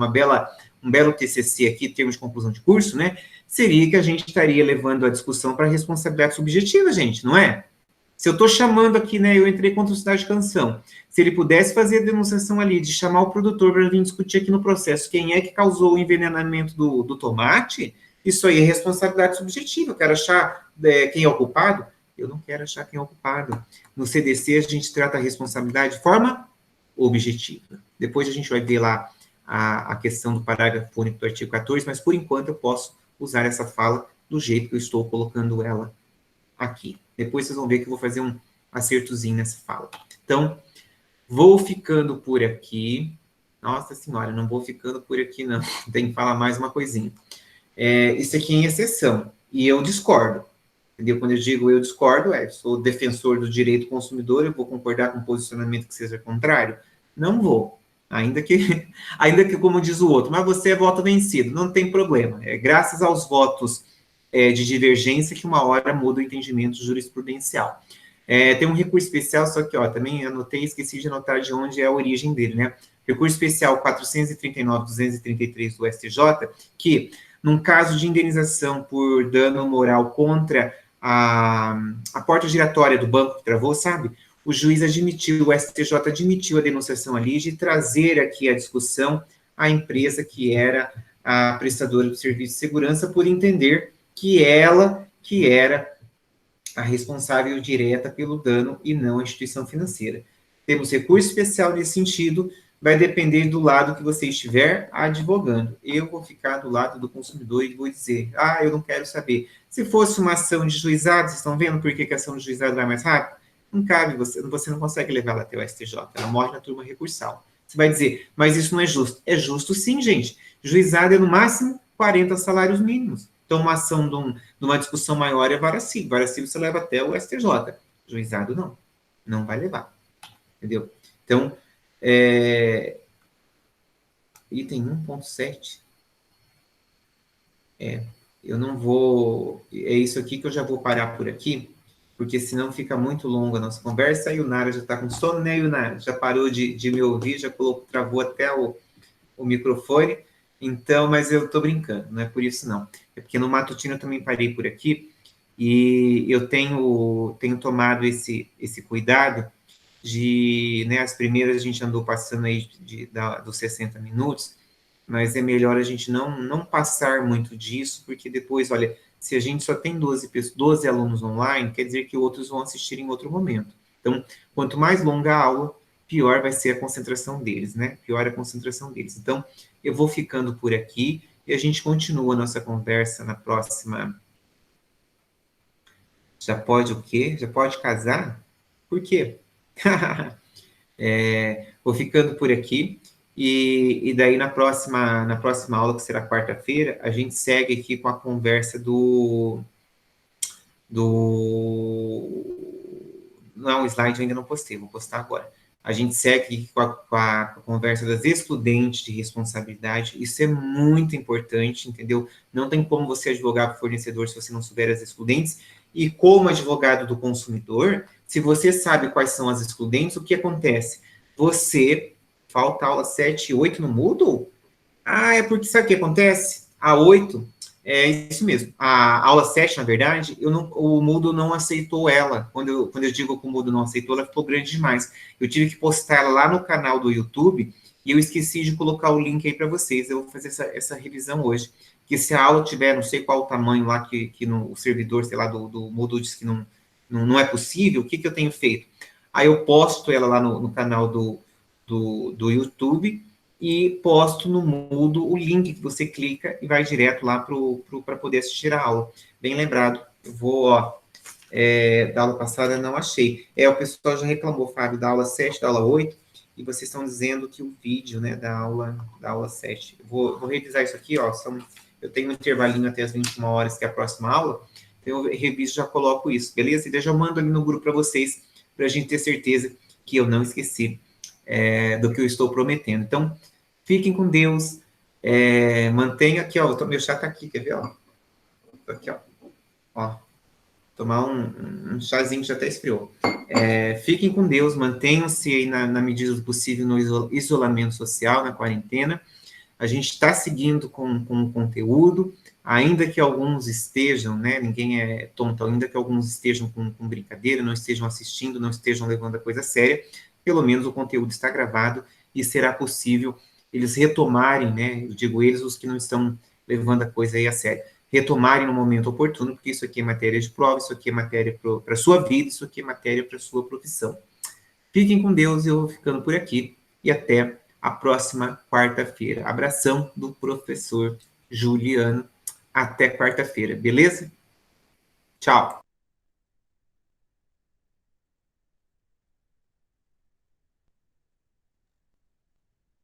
um belo TCC aqui, termos de conclusão de curso, né, seria que a gente estaria levando a discussão para a responsabilidade subjetiva, gente, não é? Se eu estou chamando aqui, né, eu entrei contra o Cidade de Canção, se ele pudesse fazer a demonstração ali, de chamar o produtor para vir discutir aqui no processo quem é que causou o envenenamento do tomate, isso aí é responsabilidade subjetiva. Eu quero achar quem é o culpado? Eu não quero achar quem é o culpado. No CDC, a gente trata a responsabilidade de forma objetiva. Depois a gente vai ver lá a questão do parágrafo único do artigo 14, mas por enquanto eu posso usar essa fala do jeito que eu estou colocando ela aqui. Depois vocês vão ver que eu vou fazer um acertozinho nessa fala. Então, vou ficando por aqui. Nossa senhora, não vou ficando por aqui, não. Tem que falar mais uma coisinha. Isso aqui é em exceção, e eu discordo. Entendeu? Quando eu digo eu discordo, sou defensor do direito do consumidor, eu vou concordar com um posicionamento que seja contrário? Não vou. Ainda que, como diz o outro, mas você é voto vencido, não tem problema. É graças aos votos de divergência que uma hora muda o entendimento jurisprudencial. Tem um recurso especial, só que, também anotei, esqueci de anotar de onde é a origem dele, né? Recurso especial 439.233 do STJ, que, num caso de indenização por dano moral contra a porta giratória do banco que travou, sabe? O juiz admitiu, o STJ admitiu a denunciação ali de trazer aqui a discussão a empresa que era a prestadora do serviço de segurança, por entender que ela que era a responsável direta pelo dano e não a instituição financeira. Temos recurso especial nesse sentido, vai depender do lado que você estiver advogando. Eu vou ficar do lado do consumidor e vou dizer, eu não quero saber. Se fosse uma ação de juizado, vocês estão vendo por que a ação de juizado vai mais rápido? Não cabe, você não consegue levar ela até o STJ, ela morre na turma recursal. Você vai dizer, mas isso não é justo. É justo sim, gente. Juizado é no máximo 40 salários mínimos. Então, uma ação de uma discussão maior é vara civil. Vara civil você leva até o STJ. Juizado não. Não vai levar. Entendeu? Então, item 1.7. Eu não vou... É isso aqui que eu já vou parar por aqui, porque senão fica muito longa a nossa conversa. E o Nara já está com sono, né, Nara? Já parou de me ouvir, já travou até o microfone. Então, mas eu estou brincando, não é por isso não. É porque no matutino eu também parei por aqui e eu tenho tomado esse cuidado de, né, as primeiras a gente andou passando aí dos 60 minutos, mas é melhor a gente não passar muito disso, porque depois, olha, se a gente só tem 12 alunos online, quer dizer que outros vão assistir em outro momento. Então, quanto mais longa a aula, pior vai ser a concentração deles, né? Pior a concentração deles. Então, eu vou ficando por aqui e a gente continua a nossa conversa na próxima. Já pode o quê? Já pode casar? Por quê? Vou ficando por aqui e daí na próxima aula, que será quarta-feira, a gente segue aqui com a conversa não, o slide eu ainda não postei, vou postar agora. A gente segue com a conversa das excludentes de responsabilidade. Isso é muito importante, entendeu? Não tem como você advogar para o fornecedor se você não souber as excludentes. E como advogado do consumidor, se você sabe quais são as excludentes, o que acontece? Falta aula 7 e 8 no Moodle? É porque sabe o que acontece? A 8, é isso mesmo. A aula 7, na verdade, o Moodle não aceitou ela. Quando eu digo que o Moodle não aceitou, ela ficou grande demais. Eu tive que postar ela lá no canal do YouTube e eu esqueci de colocar o link aí para vocês. Eu vou fazer essa revisão hoje. Que se a aula tiver, não sei qual o tamanho lá que o servidor, sei lá, do Moodle diz que não é possível, o que eu tenho feito? Aí eu posto ela lá no canal do YouTube e posto no Moodle o link que você clica e vai direto lá para poder assistir a aula. Bem lembrado. Eu vou, da aula passada não achei. O pessoal já reclamou, Fábio, da aula 7, da aula 8, e vocês estão dizendo que o vídeo, né, da aula 7. Vou revisar isso aqui, eu tenho um intervalinho até as 21 horas, que é a próxima aula, então eu reviso e já coloco isso, beleza? E daí já mando ali no grupo para vocês, para a gente ter certeza que eu não esqueci do que eu estou prometendo. Então, fiquem com Deus, mantenha aqui, meu chá tá aqui, quer ver, aqui, tomar um chazinho que já até esfriou. Fiquem com Deus, mantenham-se aí na medida do possível no isolamento social, na quarentena. A gente está seguindo com o conteúdo, ainda que alguns estejam, né, ninguém é tonto, ainda que alguns estejam com brincadeira, não estejam assistindo, não estejam levando a coisa a séria, pelo menos o conteúdo está gravado e será possível eles retomarem, né, eu digo eles, os que não estão levando a coisa aí a sério, retomarem no momento oportuno, porque isso aqui é matéria de prova, isso aqui é matéria para a sua vida, isso aqui é matéria para a sua profissão. Fiquem com Deus, eu vou ficando por aqui e até a próxima quarta-feira. Abração do professor Juliano. Até quarta-feira, beleza? Tchau.